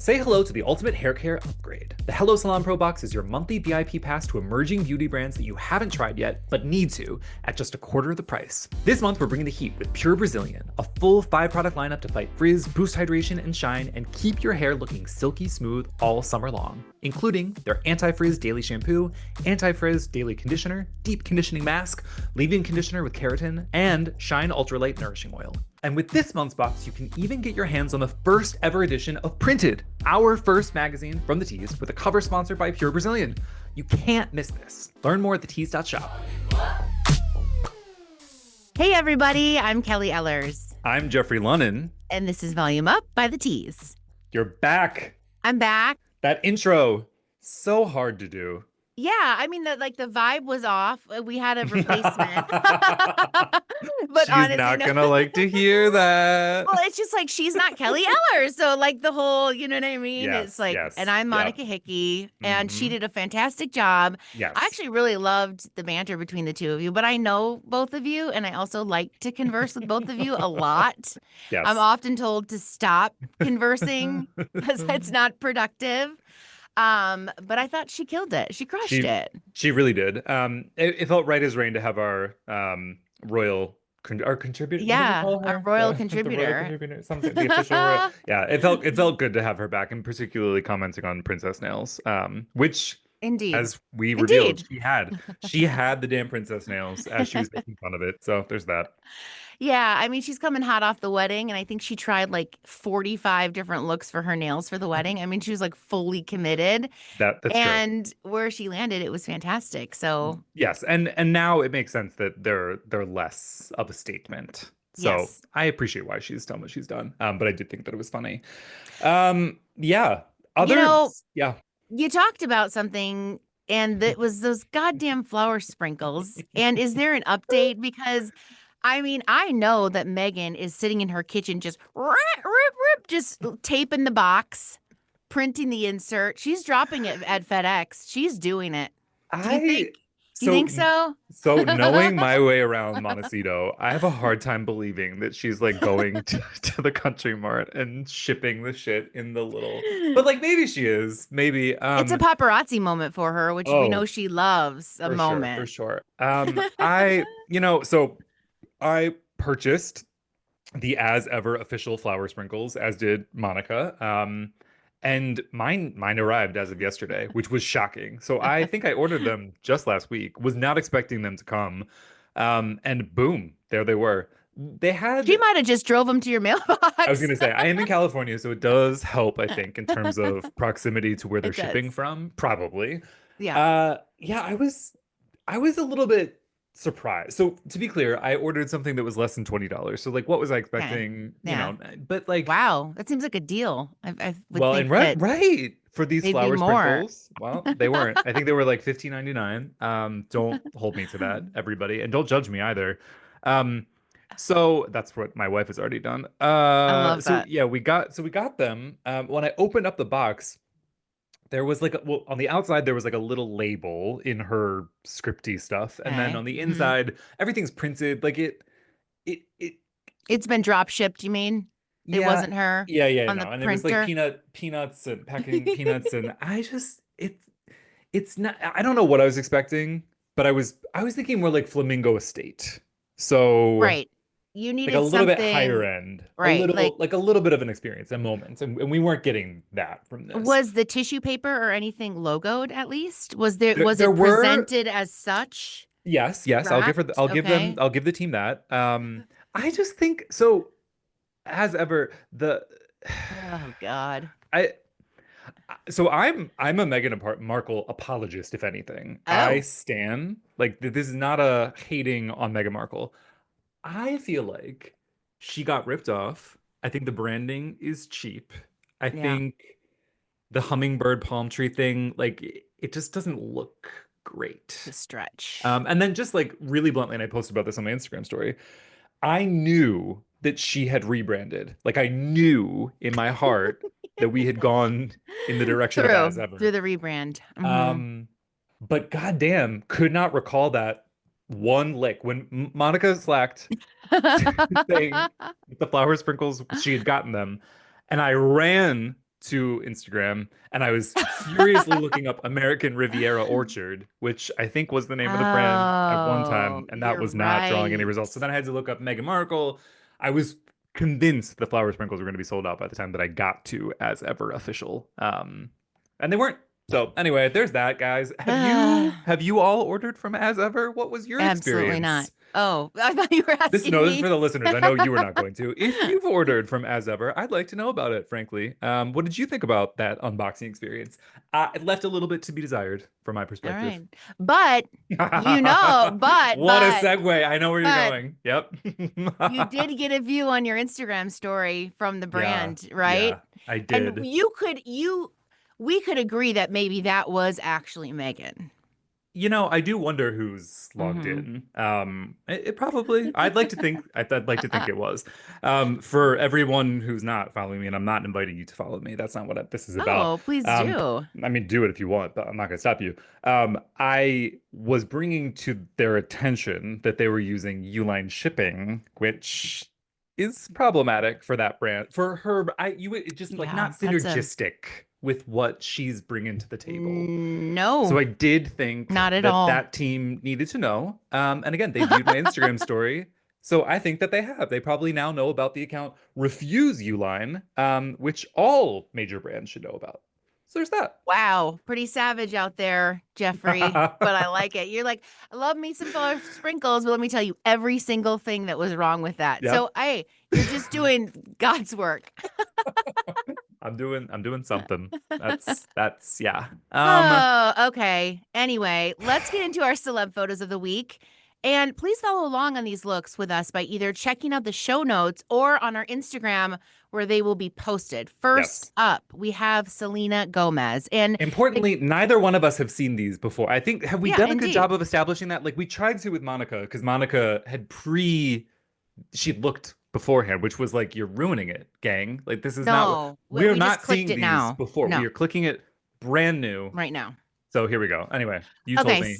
Say hello to the ultimate hair care upgrade. The Hello Salon Pro Box is your monthly VIP pass to emerging beauty brands that you haven't tried yet, but need to, at just a quarter of the price. This month, we're bringing the heat with Pure Brazilian, a full 5-product lineup to fight frizz, boost hydration and shine, and keep your hair looking silky smooth all summer long, including their anti-frizz daily shampoo, anti-frizz daily conditioner, deep conditioning mask, leave-in conditioner with keratin, and Shine Ultralight Nourishing Oil. And with this month's box, you can even get your hands on the first ever edition of Printed, our first magazine from the Tees, with a cover sponsored by Pure Brazilian. You can't miss this. Learn more at thetees.shop. Hey everybody, I'm Kelly Ellers. I'm Jeffrey Lunnan. And this is Volume Up by the Tees. You're back. I'm back. That intro, so hard to do. Yeah, I mean, the vibe was off. We had a replacement. But she's honestly, not gonna like to hear that. Well, it's just like she's not Kelly Ellers. So like the whole, you know what I mean? Yes, it's like, yes, and I'm Monica Hickey, and she did a fantastic job. Yes. I actually really loved the banter between the two of you, but I know both of you, and I also like to converse with both of you a lot. Yes. I'm often told to stop conversing because it's not productive. But I thought she killed it. She crushed it. She really did. It felt right as rain to have our our contributor. Yeah, our royal contributor. The royal contributor, something. The official royal. Yeah, it felt good to have her back, and particularly commenting on Princess Nails, which indeed, as we revealed, she had the damn princess nails as she was making fun of it. So there's that. Yeah, I mean, she's coming hot off the wedding, and I think she tried like 45 different looks for her nails for the wedding. I mean, she was like fully committed. That's and true. Where she landed, it was fantastic. So yes, and now it makes sense that they're less of a statement. So yes. I appreciate why she's done what she's done. But I did think that it was funny. Yeah. Yeah. You talked about something, and that was those goddamn flower sprinkles. And is there an update? Because I mean, I know that Megan is sitting in her kitchen just just taping the box, printing the insert. She's dropping it at FedEx. She's doing it. Do you think so? So knowing my way around Montecito, I have a hard time believing that she's like going to the Country Mart and shipping the shit in the little. But like maybe she is. Maybe it's a paparazzi moment for her, which we know she loves. A moment. For sure. So I purchased the as ever official flower sprinkles, as did Monica. And mine arrived as of yesterday, which was shocking. So I think I ordered them just last week, was not expecting them to come. And boom, there they were. She might have just drove them to your mailbox. I was going to say, I am in California, so it does help, I think, in terms of proximity to where they're shipping from. Probably. Yeah. I was a little bit surprised. So to be clear, I ordered something that was less than $20. So like, what was I expecting? Yeah. You know, but like, wow, that seems like a deal. I would think right for these flower sprinkles. Well, they weren't. I think they were like $15.99. Don't hold me to that, everybody, and don't judge me either. So that's what my wife has already done. I love that. Yeah, we got them. When I opened up the box, there was like on the outside there was like a little label in her scripty stuff, and then on the inside everything's printed like it's been drop shipped. You mean it wasn't her? Yeah, on the and printer? it was like peanuts and packing peanuts, and it's not. I don't know what I was expecting, but I was thinking more like Flamingo Estate. So right. You needed like a little something bit higher end, right? Like a little bit of an experience, a moment, and we weren't getting that from this. Was the tissue paper or anything logoed? At least was it presented as such? Yes. I'll give the team that. I just think so. As ever, oh God. I'm a Meghan Markle apologist, if anything. Oh. I stan like this is not a hating on Meghan Markle. I feel like she got ripped off. I think the branding is cheap. I think the hummingbird palm tree thing, like it just doesn't look great. The stretch. And then just like really bluntly, and I posted about this on my Instagram story, I knew that she had rebranded. Like I knew in my heart that we had gone in the direction of as ever. Through the rebrand. But goddamn, could not recall that one lick when Monica slacked saying the flower sprinkles, she had gotten them, and I ran to Instagram and I was furiously looking up American Riviera Orchard, which I think was the name of the brand at one time, Oh, and that you're was not drawing any right. results. So then I had to look up Meghan Markle. I was convinced the flower sprinkles were going to be sold out by the time that I got to As Ever official. And they weren't. So anyway, there's that, guys. Have you all ordered from As Ever? What was your Absolutely not. experience? Oh, I thought you were This asking no, this is me. for the listeners. I know you were not going to. If you've ordered from As Ever, I'd like to know about it, frankly. What did you think about that unboxing experience? It left a little bit to be desired from my All perspective. right. But you know, but What a but segue. I know where you're but going. Yep. you did get a view on your Instagram story from the Yeah. brand, right? Yeah, I And did. we could agree that maybe that was actually Megan. I do wonder who's logged Mm-hmm. in. It probably, I'd like to think it was. For everyone who's not following me, and I'm not inviting you to follow me. That's not what this is about. Oh, please Um, do. I mean, do it if you want, but I'm not going to stop you. I was bringing to their attention that they were using Uline shipping, which is problematic for that brand. For her, it just like Yeah, not that's a synergistic with what she's bringing to the table. So no, I did think not at that all. that team needed to know. And again, they viewed my Instagram story. So I think that they have. They probably now know about the account Refuse Uline, which all major brands should know about. So there's that. Wow, pretty savage out there, Jeffrey. But I like it. You're like, I love me some flour sprinkles, but let me tell you every single thing that was wrong with that. Yep. So, hey, you're just doing God's work. I'm doing something. That's yeah. Oh, okay. Anyway, let's get into our celeb photos of the week. And please follow along on these looks with us by either checking out the show notes or on our Instagram where they will be posted. First Yes. up, we have Selena Gomez. And the, Importantly, neither one of us have seen these before. I think have we yeah, done a good indeed. job of establishing that? Like we tried to with Monica because Monica had she looked beforehand, which was like, you're ruining it, gang. Like, this is not, No, we're we just not clicked seeing it these now. before. We No, are clicking it brand new. right now. So here we go. Anyway, you told Okay. me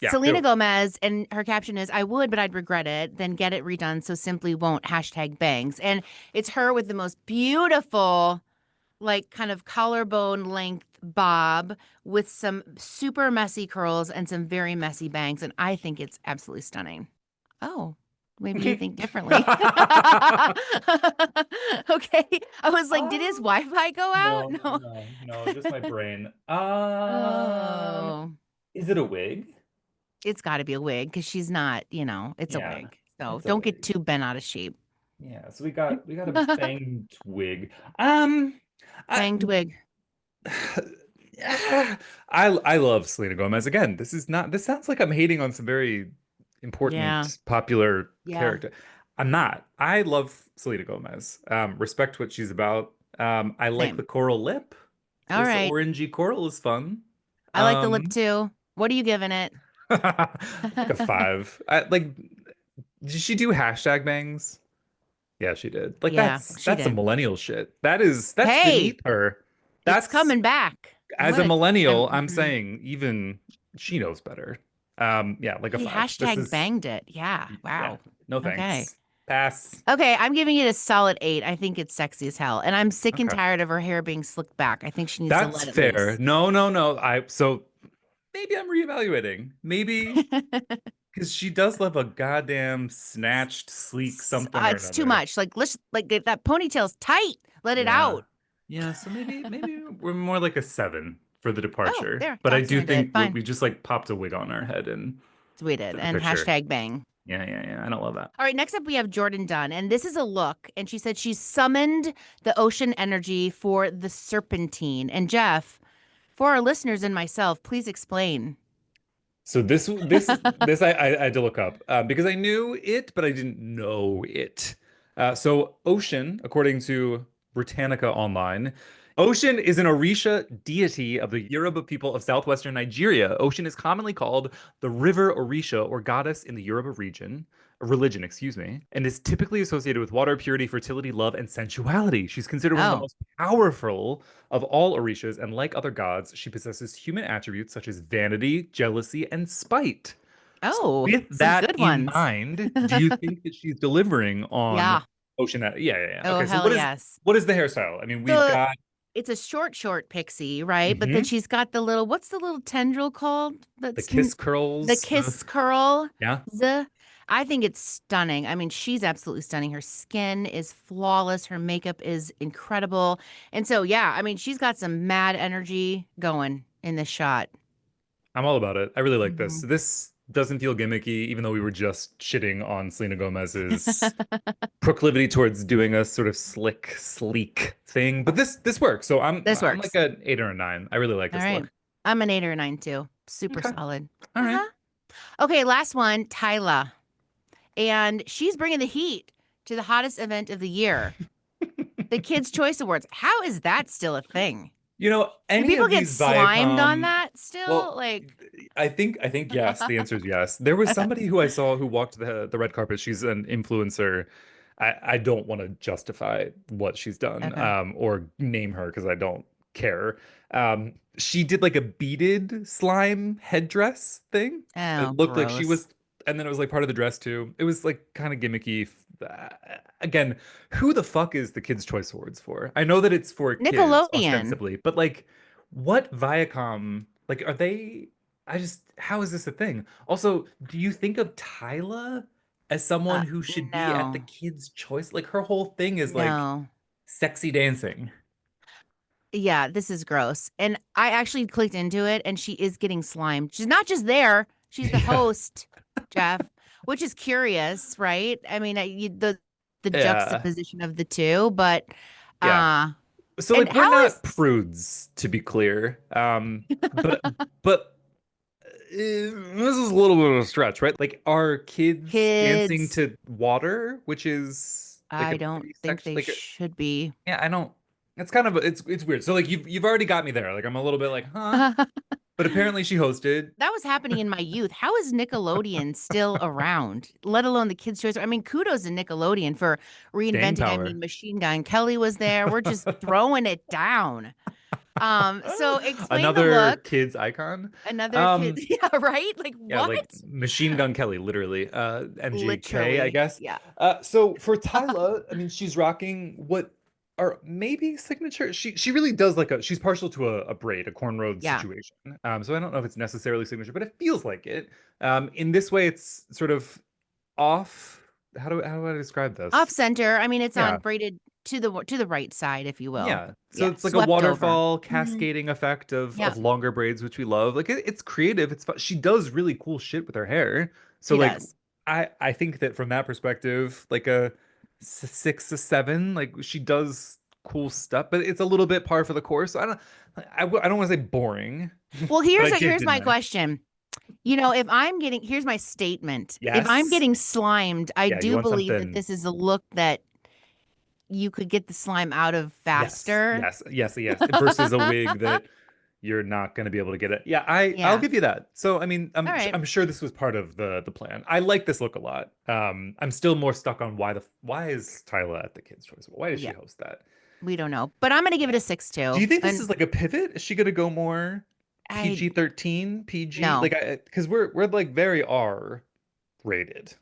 yeah, Selena go. Gomez, and her caption is, I would, but I'd regret it. Then get it redone. So simply won't hashtag bangs. And it's her with the most beautiful, like kind of collarbone length bob with some super messy curls and some very messy bangs. And I think it's absolutely stunning. Oh, maybe you think differently. Okay. I was like, did his Um, Wi-Fi go out? no, No. no, no, just my brain. Oh, Is it a wig? it's got to be a wig because she's not, it's a Yeah, wig. So it's a don't get wig. too bent out of shape. Yeah, so we got a banged wig. Um, I Banged wig. I love Selena Gomez. Again, this sounds like I'm hating on some very Yeah. important popular Yeah. character. I'm not. I love Selena Gomez. Respect what she's about. I like the Same. coral lip. All This right. orangey coral is fun. I like the lip Um too. What are you giving it? like a five. Did she do hashtag bangs? Yeah, she did. Like Yeah, she that's some did. millennial shit. That's Hey, beneath her. it's That's coming back. I'm as a gonna. millennial, I'm Mhm. saying even she knows better. Yeah, like a He five. This hashtag is banged it. Yeah. yeah, Wow. no Okay. thanks. Pass. Okay. I'm giving it a solid 8. I think it's sexy as hell, and I'm sick and Okay. tired of her hair being slicked back. I think she needs to That's let it fair. loose. No, no, no. So maybe I'm reevaluating. Maybe because she does love a goddamn snatched, sleek something or It's too another. much. Like let's like if that ponytail's tight. Let it Yeah. out. Yeah, so maybe we're more like a seven for the Oh, departure. there. But I Talks me do into it. think Fine. we just like popped a wig on our head and So we did. took a And picture. hashtag bang. Yeah, yeah, yeah. I don't love that. All right, next up we have Jordan Dunn, and this is a look. And she said she summoned the ocean energy for the serpentine. And Jeff, for our listeners and myself, please explain. So this I had to look up because I knew it, but I didn't know it. So Ocean, according to Britannica Online, Ocean is an Orisha deity of the Yoruba people of southwestern Nigeria. Ocean is commonly called the River Orisha or goddess in the Yoruba religion, excuse me, and is typically associated with water, purity, fertility, love, and sensuality. She's considered one of the Oh, most powerful of all Orishas, and like other gods, she possesses human attributes such as vanity, jealousy, and spite. So oh, with some that good in ones. mind, do you think that she's delivering on Yeah. Ocean? Yeah, yeah, yeah. Oh, Okay, so hell yes. what is the hairstyle? I mean, we've So got. it's a short pixie, right? But then Hmm. she's got the little, what's the little tendril called? The kiss The curls. kiss curl. Yeah. The I think it's stunning. I mean, she's absolutely stunning. Her skin is flawless. Her makeup is incredible. And so, yeah, I mean, she's got some mad energy going in this shot. I'm all about it. I really like this. Mhm. This doesn't feel gimmicky, even though we were just shitting on Selena Gomez's proclivity towards doing a sort of slick, sleek thing. But this works. So This I'm like works. an 8 or a 9. I really like All this right. look. I'm an 8 or 9 too. Super Okay. solid. All right. Uh-huh. Okay, last one, Tyla. And she's bringing the heat to the hottest event of the year, the Kids' Choice Awards. How is that still a thing? Do Any people of get these slimed on Viacom, that still? well, Like, I think yes. The answer is yes. There was somebody who I saw who walked the red carpet. She's an influencer. I don't want to justify what she's done, okay. or name her because I don't care. She did like a beaded slime headdress thing. Oh, It looked like she gross. was, and then it was like part of the dress too. It was like kind of gimmicky. Again, who the fuck is the Kids' Choice Awards for? I know that it's for kids Nickelodeon. ostensibly, but like, what Viacom? Like, are they? How is this a thing? Also, do you think of Tyla as someone Uh, who should be at the no, Kids' Choice? Like, her whole thing is like no. sexy dancing. Yeah, this is gross. And I actually clicked into it and she is getting slimed. She's not just there, she's the Yeah. host, Jeff, which is curious, right? I mean, the Yeah. juxtaposition of the two, but Yeah. uh So and like we're how is not prudes, to be clear. But but this is a little bit of a stretch, right? Like, are kids dancing kids? to water, which is like I a don't pretty think sex they like should be. yeah, I don't it's kind of it's weird. So like you've already got me there. Like I'm a little bit like, huh? But apparently she hosted. That was happening in my youth. How is Nickelodeon still around, let alone the Kids' Choice? I mean, kudos to Nickelodeon for Staying reinventing. I mean, power. Machine Gun Kelly was there. We're just throwing it down. So explain the Another look. kids icon. Another kid. Um, Yeah, right? Like yeah, what? like Machine Gun Kelly, literally. MGK, I Literally. guess. Yeah. So for Tyla, I mean, she's rocking what are maybe signature. She really does like she's partial to a braid, a cornrowed Yeah. situation. So I don't know if it's necessarily signature, but it feels like it. In this way, it's sort of off. How do I describe Off this? center. I mean, it's on Yeah. braided to the right side, if you will. Yeah. So Yeah. it's like a Swept over. waterfall Hmm. cascading effect Yeah. of longer braids, which we love. Like it's creative. It's fun. She does really cool shit with her hair. So She like does. I think that from that perspective, like a 6 to 7, like she does cool stuff, but it's a little bit par for the course. So I don't want to say boring, Well, but I did, here's didn't my I? question. You know, if I'm getting, here's my statement. If I'm Yes. getting slimed, I Yeah, you do want believe that something. this is a look that you could get the slime out of Yes, faster. yes, yes, yes. Versus a wig that you're not going to be able to get it. Yeah, I'll Yeah. give you that. So I mean, All right. I'm sure this was part of the plan. I like this look a lot. I'm still more stuck on why is Tyla at the Kids' Choice? Why does she Yeah. host that? We don't know, but I'm going to give it a six Do too. you think this And is like a pivot? Is she going to go more I, PG-13, PG? no, Like, because we're like very R rated,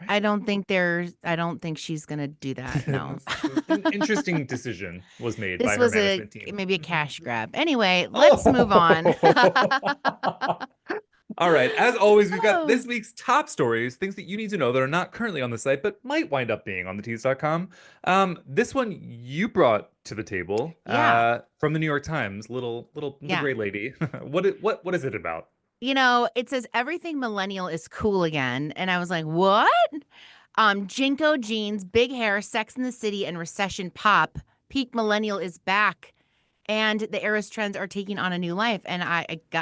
right? I don't think she's going to do that. No. An interesting decision was made by This her was management team. maybe a cash grab. Anyway, let's move on. Oh, all right. As always, we've got Oh, this week's top stories, things that you need to know that are not currently on the site, but might wind up being on thetease.com. This one you brought to the table, yeah. from the New York Times, little Yeah. gray lady. What is it about? It says everything millennial is cool again. And I was like, what? Jinko jeans, big hair, Sex in the City, and recession pop. Peak millennial is back. And the era's trends are taking on a new life. And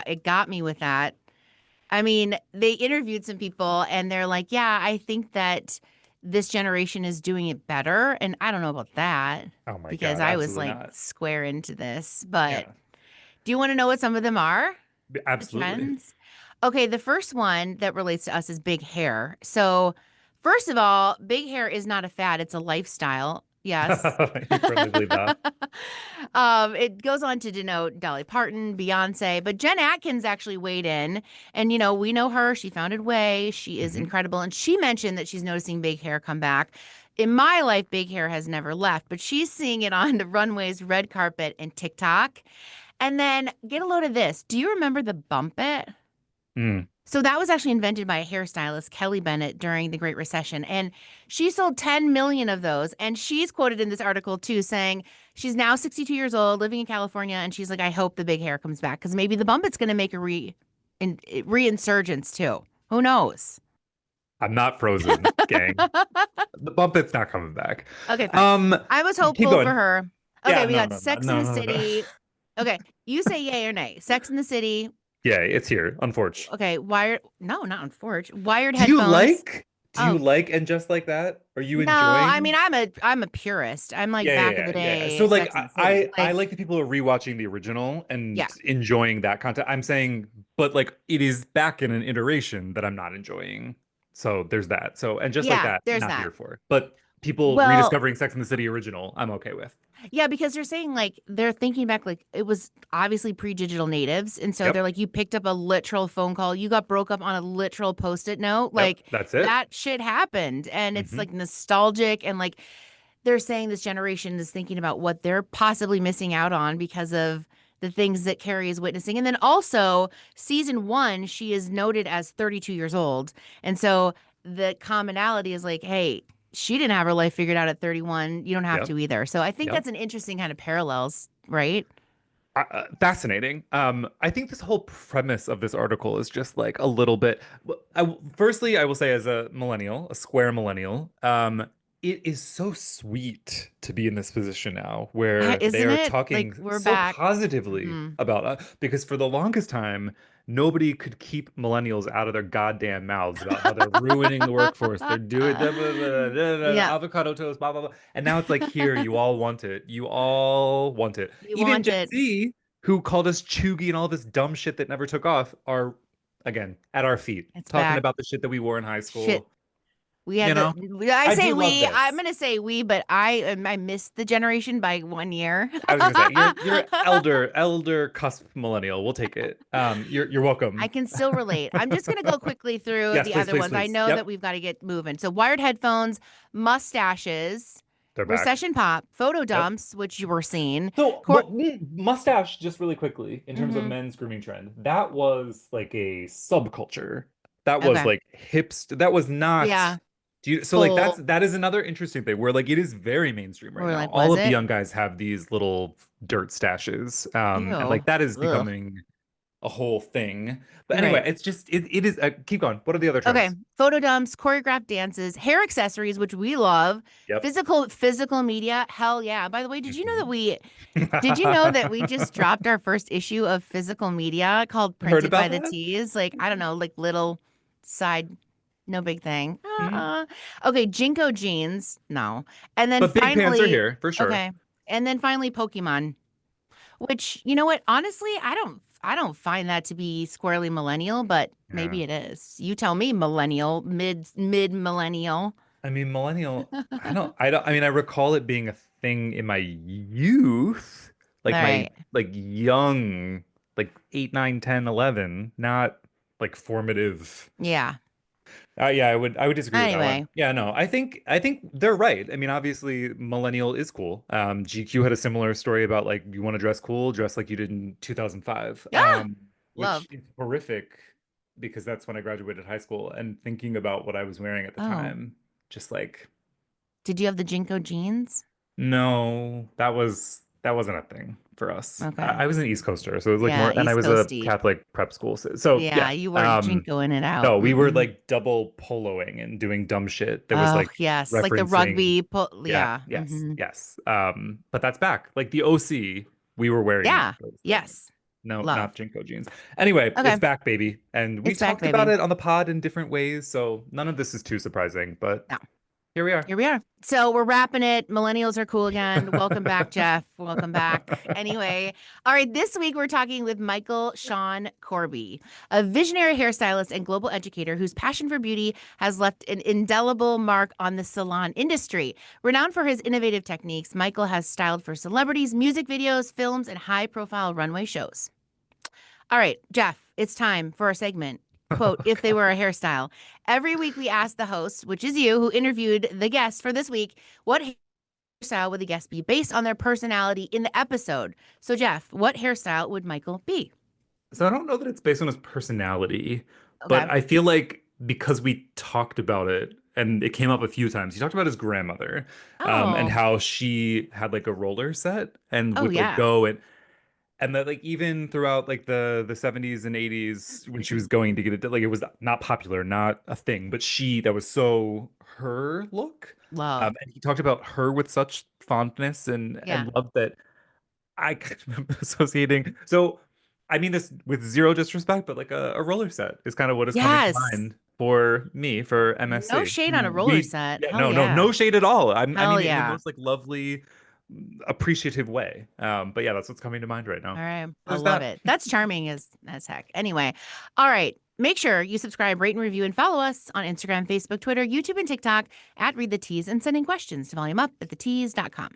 it got me with that. I mean, they interviewed some people and they're like, yeah, I think that this generation is doing it better. And I don't know about that Oh my because God, I was absolutely like not. square into this. But Yeah, do you want to know what some of them are? The absolutely. trends? Okay, the first one that relates to us is big hair. So, first of all, big hair is not a fad, it's a lifestyle. Yes. You firmly believe that. It goes on to denote Dolly Parton, Beyonce, but Jen Atkins actually weighed in. And, we know her. She founded Way. She is Hmm. incredible. And she mentioned that she's noticing big hair come back. in my life, big hair has never left, but she's seeing it on the runways, red carpet, and TikTok. And then get a load of this. Do you remember the bump it? Mm. So that was actually invented by a hairstylist, Kelly Bennett, during the Great Recession. And she sold 10 million of those. And she's quoted in this article too, saying she's now 62 years old, living in California. And she's like, I hope the big hair comes back because maybe the bump it's going to make a reinsurgence too. Who knows? I'm not frozen, gang. The bump it's not coming back. Okay, fine. Um, I was keep hopeful for going. her. Okay, Yeah, we no, got no, no, Sex in no, the no, no. City. Okay, you say yay or nay. Sex in the City. Yeah, it's here, unfortunately. Okay, wired. No, not on Forge. Wired Do you headphones. like? Do you Oh like and just like that? Are you no, I mean enjoying? I'm a purist. I'm like Yeah, back in the yeah, yeah, yeah. So day like Sex in the City. I Like like the people who are rewatching the original and yeah, enjoying that content. I'm saying, but like it is back in an iteration that I'm not enjoying. So there's that. So and just like yeah. that, There's not that. here for. But people Well, rediscovering Sex and the City original, I'm okay with. yeah, because they're saying like they're thinking back like it was obviously pre-digital natives, and so they're Yep. like you picked up a literal phone call, you got broke up on a literal post-it note, Yep. like That's it. that shit happened, and it's Hmm. like nostalgic and like they're saying this generation is thinking about what they're possibly missing out on because of the things that Carrie is witnessing. And then also, season one, she is noted as 32 years old. And so the commonality is like, hey, she didn't have her life figured out at 31. You don't have Yep. to either. So I think Yep. that's an interesting kind of parallels, right? Fascinating. I think this whole premise of this article is just like a little bit. Firstly, I will say, as a millennial, a square millennial, it is so sweet to be in this position now where they Isn't are it? Like talking we're so back. positively Hmm. about because for the longest time, nobody could keep millennials out of their goddamn mouths about how they're ruining the workforce. They're doing Yeah, avocado toast, blah blah blah. And now it's like, here, you all want it. You all want it. you Even want Gen it. Z, who called us chuggy and all this dumb shit that never took off, are again at our feet, It's talking back. about the shit that we wore in high Shit. school. We You had know, I I say do love we. I'm this. gonna say we, but I missed the generation by 1 year. I was gonna say you're elder cusp millennial. We'll take it. You're I welcome. can still relate. I'm just gonna go quickly through Yes, the please, other please, ones. I please. know that Yep, we've got to get moving. So wired headphones, mustaches, they're back. recession pop, photo Yep. dumps, which you were seeing. So, Court. but mustache, just really quickly, in terms of Hmm. men's grooming trend, that was like a subculture. That was Okay. like hipster. That was not. Yeah. Do you, so like Full. that is another interesting thing where like it is very mainstream right We're now. like, All was of the it? young guys have these little dirt stashes, and Ew. like that is Ugh. becoming a whole thing. But You're anyway, right. it's just it is. Keep going. What are the other Okay, trends? photo dumps, choreographed dances, hair accessories, which we love, Yep. physical media. Hell yeah. By the way, Mhm. did you know that we just dropped our first issue of physical media called Heard Printed by about the that? Tees? Like, I don't know, like little side, no big thing. Mhm. Okay, Jinko jeans. No. And then But big pants are finally, here for sure. okay. And then finally Pokemon, which you know what? Honestly, I don't find that to be squarely millennial, but Yeah. maybe it is. You tell me, millennial, mid millennial. I mean, millennial, I mean, I recall it being a thing in my youth, All like my, right. like young, like 8, 9, 10, 11, not like formative. Yeah. Yeah, I would disagree with that one. Anyway. Yeah, no, I think they're right. I mean, obviously, millennial is cool. GQ had a similar story about like you want to dress cool, dress like you did in 2005, Ah, which love. is horrific because that's when I graduated high school. And thinking about what I was wearing at the Oh. time, just like, Did you have the Jinko jeans? no, that wasn't a thing for us. Okay. I was an East Coaster, so it was like Yeah, more, and I East was a Coasty. Catholic prep school, so Yeah, yeah. you were Jinkoing it out. No, we were Mm-mm. like double poloing and doing dumb shit that was Oh, like yes. Like the referencing, rugby. yeah, Yeah. yes, Hmm. yes. But that's back. Like the OC, we were wearing Yeah. those things. Yes. No, Love. not Jinko jeans. Anyway, it's Okay. back, baby. And we It's back, talked about baby. it on the pod in different ways, so none of this is too surprising, but here we are. Here we are. So we're wrapping it. Millennials are cool again. Welcome back, Jeff. Welcome back. Anyway, all right, this week we're talking with Michael Shaun Corby, a visionary hairstylist and global educator whose passion for beauty has left an indelible mark on the salon industry. Renowned for his innovative techniques, Michael has styled for celebrities, music videos, films, and high-profile runway shows. All right, Jeff, it's time for our segment. quote, if they were a hairstyle. Every week we ask the host, which is you, who interviewed the guest for this week, what hairstyle would the guest be based on their personality in the episode? So, Jeff, what hairstyle would Michael be? So I don't know that it's based on his personality, but Okay. I feel like because we talked about it and it came up a few times, he talked about his grandmother, and Oh, how she had like a roller set and oh would like yeah. go and that like even throughout like the 70s and 80s when she was going to get it like it was not popular, not a thing, but she that was so her look. Love. And he talked about her with such fondness Yeah. and love that I kind of am associating. So I mean this with zero disrespect, but like a roller set is kind of what is coming to Yes. mind for me for No MSC. shade on a Who roller we set. yeah, Hell no yeah. shade at all. I Hell mean it in the yeah. most like lovely, appreciative way. But yeah, that's what's coming to mind right now. All right. I There's love that. it. That's charming as heck. Anyway. All right. Make sure you subscribe, rate, and review, and follow us on Instagram, Facebook, Twitter, YouTube, and TikTok at Read the Tease, and sending questions to volumeup@thetease.com.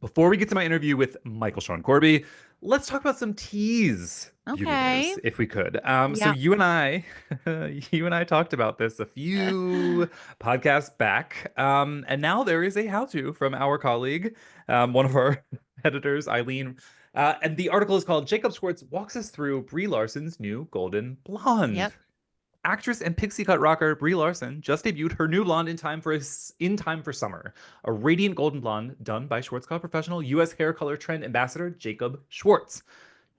Before we get to my interview with Michael Shaun Corby, let's talk about some teas beauty Okay. news, if we could. So Yeah. you and I, you and I talked about this a few podcasts back, and now there is a how-to from our colleague, one of our editors, Eileen, and the article is called "Jacob Schwartz walks us through Brie Larson's new golden blonde." Yep. Actress and pixie cut rocker Brie Larson just debuted her new blonde in time for summer, a radiant golden blonde done by Schwarzkopf professional U.S. hair color trend ambassador Jacob Schwartz.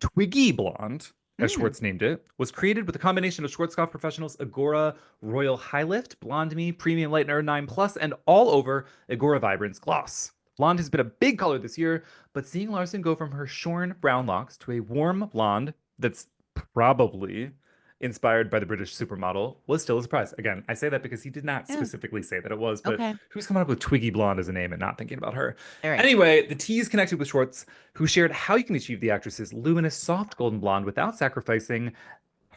Twiggy Blonde, as Mm. Schwartz named it, was created with a combination of Schwarzkopf Professional's Agora Royal High Lift, Blonde Me Premium Lightener 9 Plus, and all over Agora Vibrance Gloss. Blonde has been a big color this year, but seeing Larson go from her shorn brown locks to a warm blonde that's probably inspired by the British supermodel was still a surprise. Again, I say that because he did not Yeah. specifically say that it was, but Okay. who's coming up with Twiggy Blonde as a name and not thinking about her? All right. Anyway, the tease connected with Schwartz, who shared how you can achieve the actress's luminous, soft golden blonde without sacrificing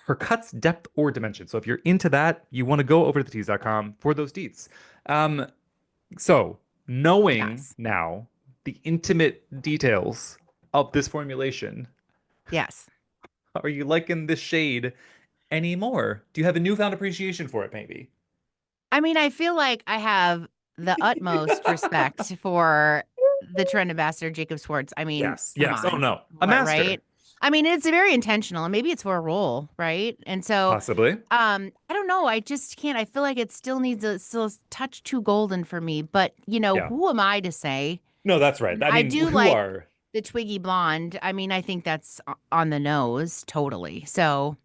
her cut's depth or dimension. So if you're into that, you want to go over to thetease.com for those deets. Um, so knowing Yes. now the intimate details of this formulation, Yes. are you liking this shade anymore? Do you have a newfound appreciation for it, maybe? I mean, I feel like I have the utmost respect for the trend ambassador, Jacob Schwartz. I mean, Yes, come yes. Oh on. no, a What, master, right? I mean, it's very intentional, and maybe it's for a role, right? And so, possibly. I don't know. I just can't. I feel like it still needs a still touch too golden for me. But Yeah. who am I to say? No, that's right. I I mean, do who like are the Twiggy blonde. I mean, I think that's on the nose, totally. So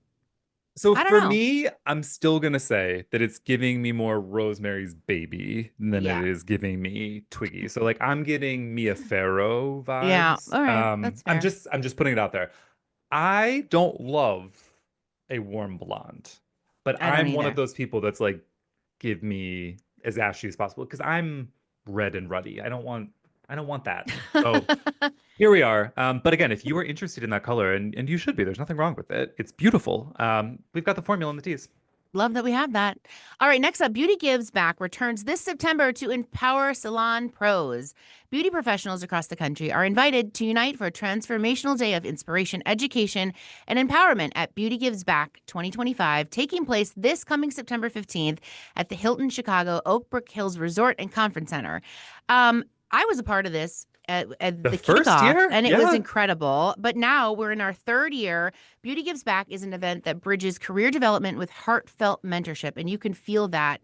so I don't for know. me, I'm still gonna say that it's giving me more Rosemary's Baby than it Yeah. is giving me Twiggy. So like I'm getting Mia Farrow Yeah. vibes. All right. That's fair. I'm just putting it out there. I don't love a warm blonde, but I don't I'm one of either. those people that's like, give me as ashy as possible because I'm red and ruddy. I don't want that. So here we are. But again, if you are interested in that color, and you should be, there's nothing wrong with it. It's beautiful. We've got the formula in the teas. Love that we have that. All right, next up, Beauty Gives Back returns this September to empower salon pros. Beauty professionals across the country are invited to unite for a transformational day of inspiration, education, and empowerment at Beauty Gives Back 2025, taking place this coming September 15th at the Hilton Chicago Oak Brook Hills Resort and Conference Center. I was a part of this at The the first kickoff, year? and it was Yeah. incredible. But now we're in our third year. Beauty Gives Back is an event that bridges career development with heartfelt mentorship, and you can feel that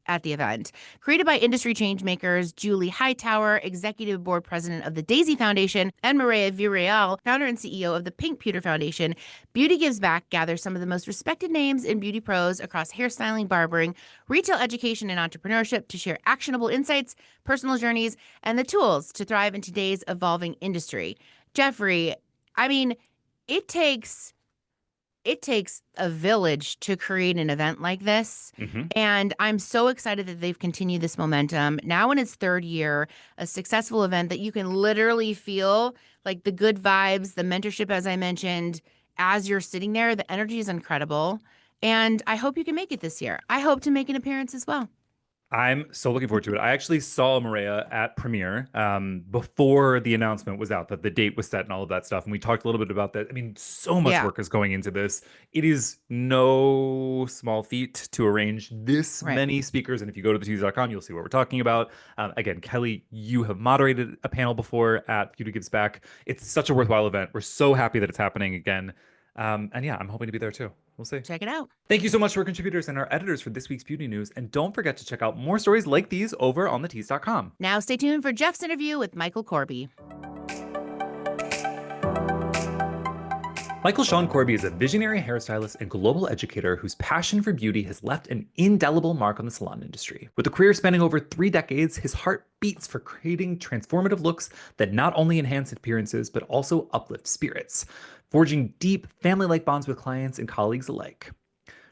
at the event. Created by industry changemakers Julie Hightower, Executive Board President of the Daisy Foundation, and Maria Villarreal, founder and CEO of the Pink Pewter Foundation, Beauty Gives Back gathers some of the most respected names in beauty pros across hairstyling, barbering, retail education, and entrepreneurship to share actionable insights, personal journeys, and the tools to thrive in today's evolving industry. Jeffrey, I mean, it takes it takes a village to create an event like this. Hmm. And I'm so excited that they've continued this momentum. Now, in its third year, a successful event that you can literally feel like the good vibes, the mentorship, as I mentioned, as you're sitting there. The energy is incredible. And I hope you can make it this year. I hope to make an appearance as well. I'm so looking forward to it. I actually saw Maria at premiere before the announcement was out that the date was set and all of that stuff. And we talked a little bit about that. I mean, so much Yeah, work is going into this. It is no small feat to arrange this right. many speakers. And if you go to thetees.com, you'll see what we're talking about. Again, Kelly, you have moderated a panel before at Beauty Gives Back. It's such a worthwhile event. We're so happy that it's happening again. And yeah, I'm hoping to be there too. We'll see. Check it out. Thank you so much to our contributors and our editors for this week's beauty news. And don't forget to check out more stories like these over on thetees.com. Now stay tuned for Jeff's interview with Michael Corby. Shaun Corby is a visionary hairstylist and global educator whose passion for beauty has left an indelible mark on the salon industry. With a career spanning over 3 decades, his heart beats for creating transformative looks that not only enhance appearances, but also uplift spirits, forging deep, family-like bonds with clients and colleagues alike.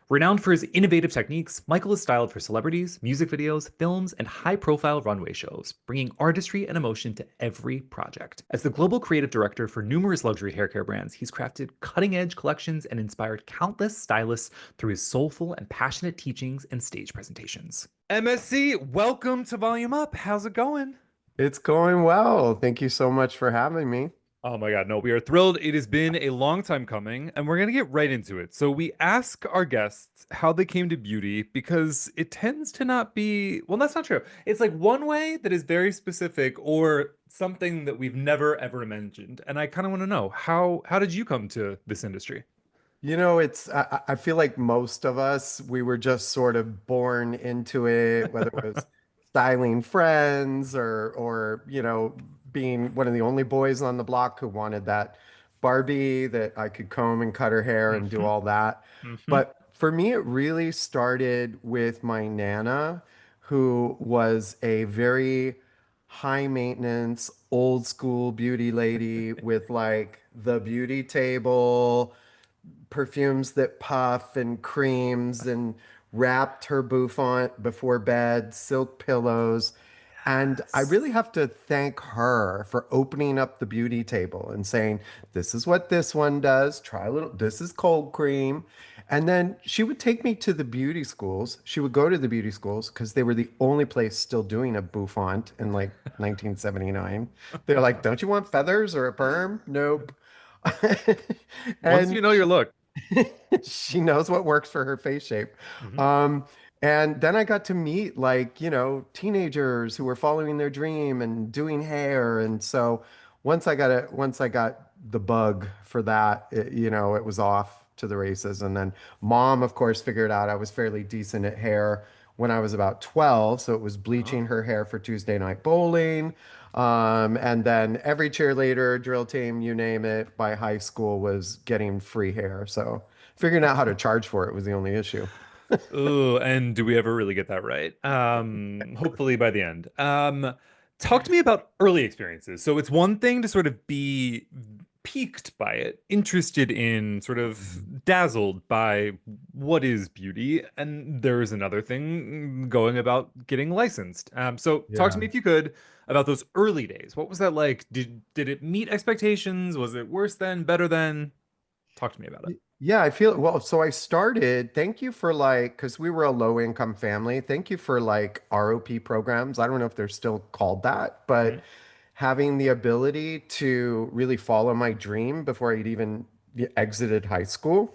Renowned for his innovative techniques, Michael is styled for celebrities, music videos, films, and high-profile runway shows, bringing artistry and emotion to every project. As the global creative director for numerous luxury haircare brands, he's crafted cutting-edge collections and inspired countless stylists through his soulful and passionate teachings and stage presentations. MSC, welcome to Volume Up. How's it going? It's going well. Thank you so much for having me. Oh my God, no, we are thrilled. It has been a long time coming, and we're going to get right into it. So, we ask our guests how they came to beauty because it tends to not be, well, that's not true. It's like one way that is very specific or something that we've never ever imagined. And I kind of want to know how did you come to this industry? I feel like most of us, we were just sort of born into it, whether it was styling friends or being one of the only boys on the block who wanted that Barbie that I could comb and cut her hair and do Hmm. all that. Hmm. But for me, it really started with my Nana, who was a very high maintenance, old school beauty lady with like the beauty table, perfumes that puff and creams, and wrapped her bouffant before bed, silk pillows. And I Yes. really have to thank her for opening up the beauty table and saying, this is what this one does. Try a little, this is cold cream. And then she would take me to the beauty schools. She would go to the beauty schools because they were the only place still doing a bouffant in like 1979. They're like, don't you want feathers or a perm? Nope. Once you And know your look. she knows what works for her face shape. Hmm. Um, and then I got to meet teenagers who were following their dream and doing hair. And so once I got the bug for that, it was off to the races. And then mom, of course, figured out I was fairly decent at hair when I was about 12. So it was bleaching Oh. her hair for Tuesday night bowling. And then every cheerleader, drill team, you name it, by high school was getting free hair. So figuring out how to charge for it was the only issue. Ooh, and do we ever really get that right? Hopefully by the end. Talk to me about early experiences. So it's one thing to sort of be piqued by it, interested in, sort of dazzled by what is beauty, and there's another thing going about getting licensed. So talk to Yeah. me if you could about those early days. What was that like? Did it meet expectations? Was it worse than, better than? Talk to me about it. Yeah, I feel well. So I started, thank you for like, because we were a low income family. Thank you for like ROP programs. I don't know if they're still called that, but Mhm. having the ability to really follow my dream before I'd even exited high school.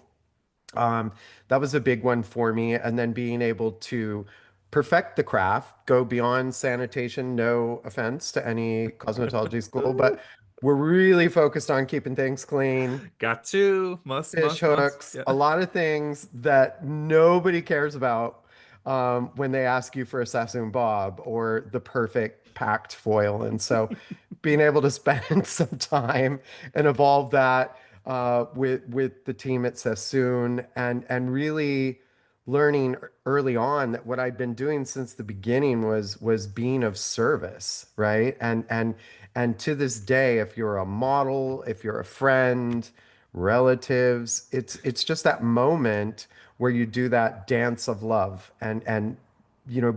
Um, that was a big one for me. And then being able to perfect the craft, go beyond sanitation, no offense to any cosmetology school, but we're really focused on keeping things clean, Got to. Must, fish must, must. hooks, Yeah. a lot of things that nobody cares about when they ask you for a Sassoon Bob or the perfect packed foil. And so being able to spend some time and evolve that with the team at Sassoon and really learning early on that what I'd been doing since the beginning was being of service, right? And to this day, if you're a model, if you're a friend, relatives, it's just that moment where you do that dance of love and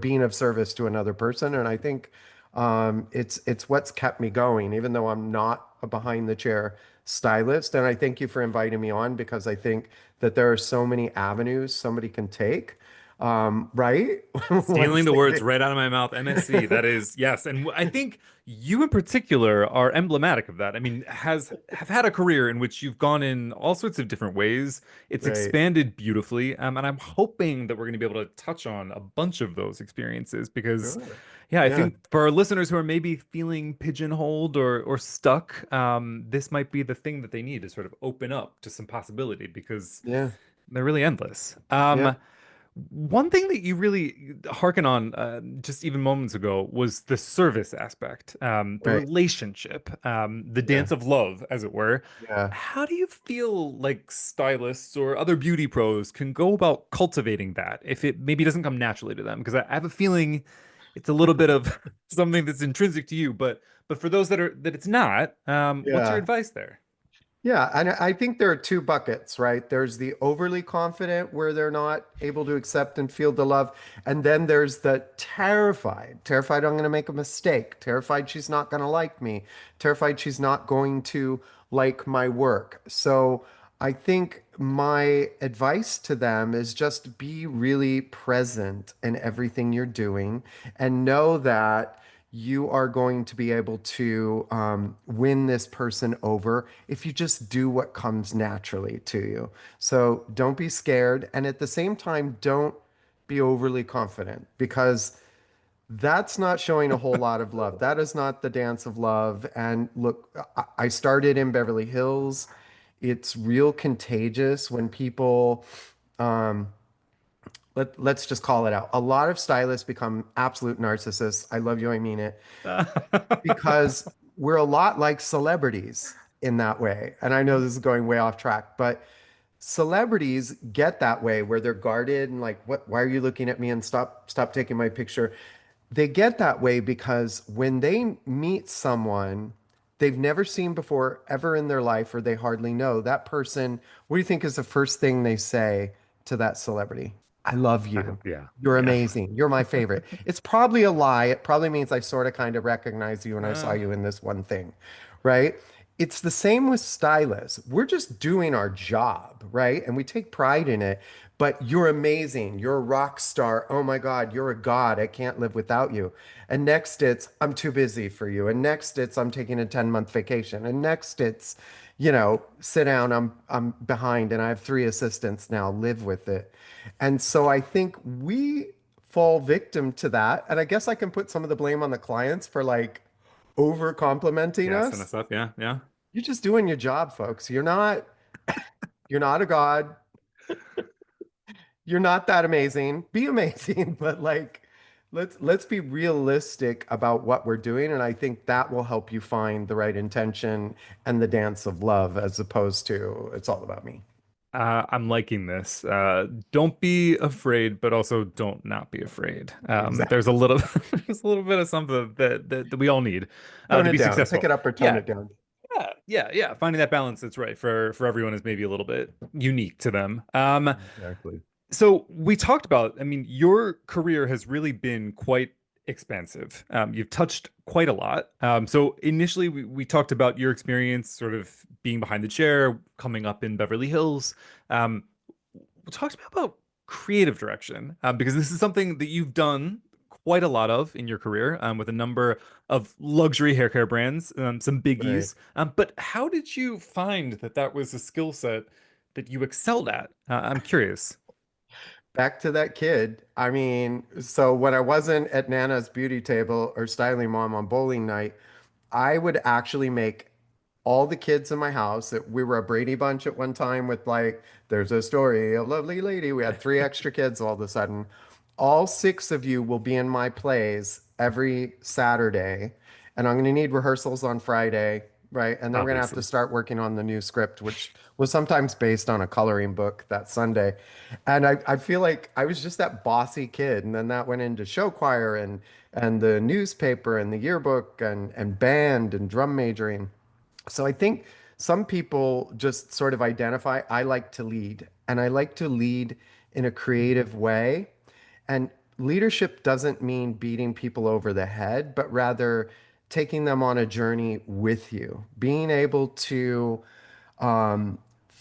being of service to another person. And I think it's what's kept me going, even though I'm not a behind the chair stylist. And I thank you for inviting me on because I think that there are so many avenues somebody can take. Right? Stealing Once the they words get right out of my mouth, MSC. That is, yes. And I think you in particular are emblematic of that. I mean, have had a career in which you've gone in all sorts of different ways. It's right. expanded beautifully. And I'm hoping that we're going to be able to touch on a bunch of those experiences because, Sure. yeah, I Yeah. think for our listeners who are maybe feeling pigeonholed or stuck, this might be the thing that they need to sort of open up to some possibility because Yeah. they're really endless. Yeah. One thing that you really harken on just even moments ago was the service aspect, the Right. relationship, the Yeah. dance of love, as it were. Yeah. How do you feel like stylists or other beauty pros can go about cultivating that if it maybe doesn't come naturally to them? Because I have a feeling it's a little bit of something that's intrinsic to you, but for those that it's not, what's your Yeah. advice there? Yeah, and I think there are two buckets, right? There's the overly confident where they're not able to accept and feel the love. And then there's the terrified I'm going to make a mistake, terrified she's not going to like me, terrified she's not going to like my work. So I think my advice to them is just be really present in everything you're doing and know that you are going to be able to win this person over if you just do what comes naturally to you. So don't be scared. And at the same time, don't be overly confident because that's not showing a whole lot of love. That is not the dance of love. And look, I started in Beverly Hills. It's real contagious when people let's just call it out. A lot of stylists become absolute narcissists. I love you, I mean it, because we're a lot like celebrities in that way. And I know this is going way off track, but celebrities get that way where they're guarded and like, what, why are you looking at me and stop taking my picture? They get that way because when they meet someone they've never seen before ever in their life or they hardly know that person, what do you think is the first thing they say to that celebrity? I love you. Yeah, You're yeah. amazing. You're my favorite. It's probably a lie. It probably means I sort of kind of recognize you and I saw Uh, you in this one thing, right? It's the same with stylists. We're just doing our job, right? And we take pride in it. But you're amazing. You're a rock star. Oh my God, you're a god. I can't live without you. And next it's I'm too busy for you. And next it's I'm taking a 10-month vacation. And next it's, sit down, I'm behind and I have three assistants now. Live with it. And so I think we fall victim to that. And I guess I can put some of the blame on the clients for like over complimenting yeah, send us. us up. Yeah, yeah. You're just doing your job, folks. You're not a god. You're not that amazing. Be amazing, but like let's be realistic about what we're doing and I think that will help you find the right intention and the dance of love as opposed to it's all about me. I'm liking this. Don't be afraid, but also don't not be afraid. There's a Exactly. little, there's a little bit of something that we all need Tone to it be down. Pick successful. it up or tone Yeah, it down. yeah. Finding that balance that's right for everyone is maybe a little bit unique to them. Exactly. So we talked about, I mean, your career has really been quite expansive. You've touched quite a lot. So initially, we talked about your experience sort of being behind the chair, coming up in Beverly Hills. Um, we talked about creative direction because this is something that you've done quite a lot of in your career with a number of luxury hair care brands, some Right. biggies. But how did you find that that was a skill set that you excelled at? I'm curious. Back to that kid. I mean, so when I wasn't at Nana's beauty table or styling mom on bowling night, I would actually make all the kids in my house that we were a Brady Bunch at one time with like, there's a story, a lovely lady. We had three extra kids all of a sudden. All six of you will be in my plays every Saturday, and I'm going to need rehearsals on Friday, right? And then we're going to have to Obviously. start working on the new script, which was sometimes based on a coloring book that Sunday. And I feel like I was just that bossy kid, and then that went into show choir and the newspaper and the yearbook and band and drum majoring. So I think some people just sort of identify, I like to lead, and I like to lead in a creative way. And leadership doesn't mean beating people over the head, but rather taking them on a journey with you, being able to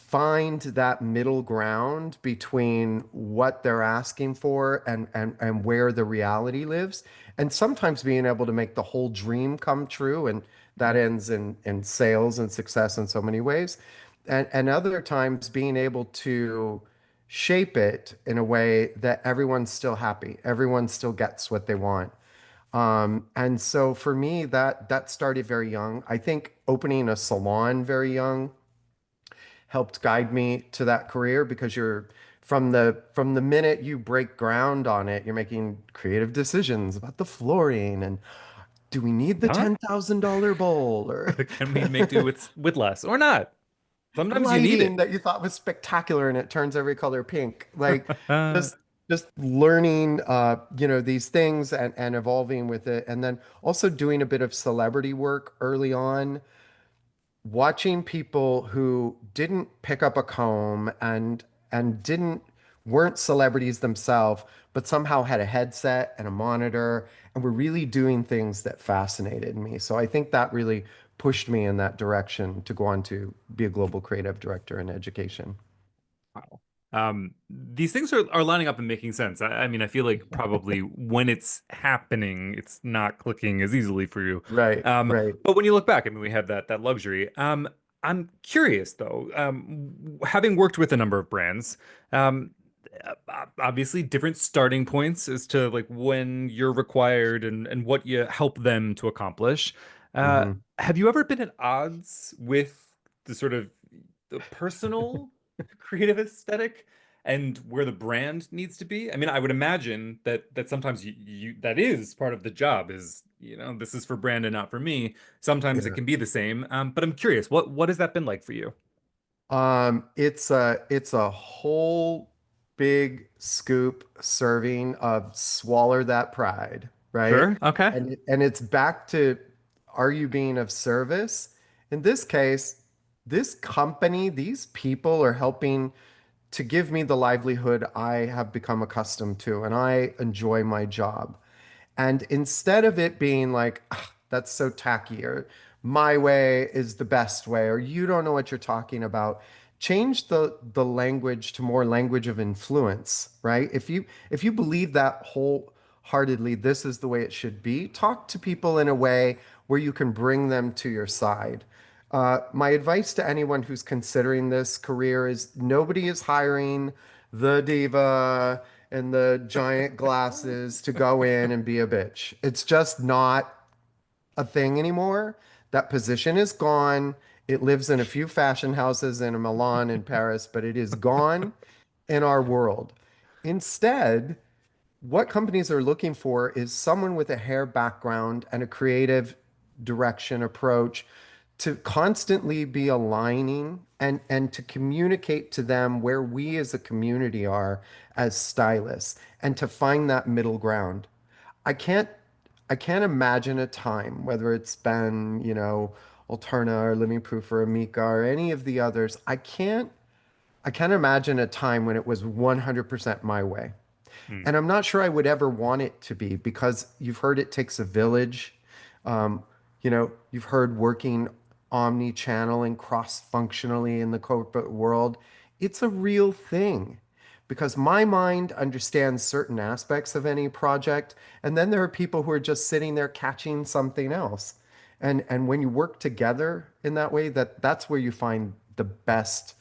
find that middle ground between what they're asking for and where the reality lives. And sometimes being able to make the whole dream come true. And that ends in sales and success in so many ways. And other times being able to shape it in a way that everyone's still happy, everyone still gets what they want. And so for me, that started very young. I think opening a salon very young helped guide me to that career because you're from the minute you break ground on it, you're making creative decisions about the flooring and do we need the Huh? $10,000 bowl or Can we make do with less or not? Sometimes you need lighting it. that you thought was spectacular and it turns every color pink. Like just just learning these things and evolving with it. And then also doing a bit of celebrity work early on, watching people who didn't pick up a comb and didn't weren't celebrities themselves, but somehow had a headset and a monitor and were really doing things that fascinated me. So I think that really pushed me in that direction to go on to be a global creative director in education. Wow. These things are lining up and making sense. I mean, I feel like probably when it's happening, it's not clicking as easily for you. Right, right. But when you look back, I mean, we have that luxury. I'm curious though, having worked with a number of brands, um, obviously different starting points as to like when you're required and what you help them to accomplish. Uh, hmm have you ever been at odds with the sort of the personal creative aesthetic and where the brand needs to be? I mean, I would imagine that sometimes you that is part of the job is, this is for brand and not for me. Sometimes it Yeah. can be the same. But I'm curious, what has that been like for you? It's a whole big scoop serving of swallow that pride, right? Sure. Okay. And it's back to are you being of service? In this case, this company, these people are helping to give me the livelihood I have become accustomed to, and I enjoy my job. And instead of it being like, "Ah, that's so tacky," or my way is the best way, or you don't know what you're talking about, change the language to more language of influence, right? If you believe that wholeheartedly, this is the way it should be, talk to people in a way where you can bring them to your side. My advice to anyone who's considering this career is nobody is hiring the diva and the giant glasses to go in and be a bitch. It's just not a thing anymore. That position is gone. It lives in a few fashion houses in Milan and Paris, but it is gone in our world. Instead, what companies are looking for is someone with a hair background and a creative direction approach to constantly be aligning and to communicate to them where we as a community are as stylists and to find that middle ground. I can't I can't imagine a time, whether it's been, Alterna or Living Proof or Amika or any of the others, I can't imagine a time when it was 100% my way. Hmm. And I'm not sure I would ever want it to be because you've heard it takes a village. Um, you've heard working omni-channel and cross-functionally in the corporate world. It's a real thing because my mind understands certain aspects of any project, and then there are people who are just sitting there catching something else. And when you work together in that way, that's where you find the best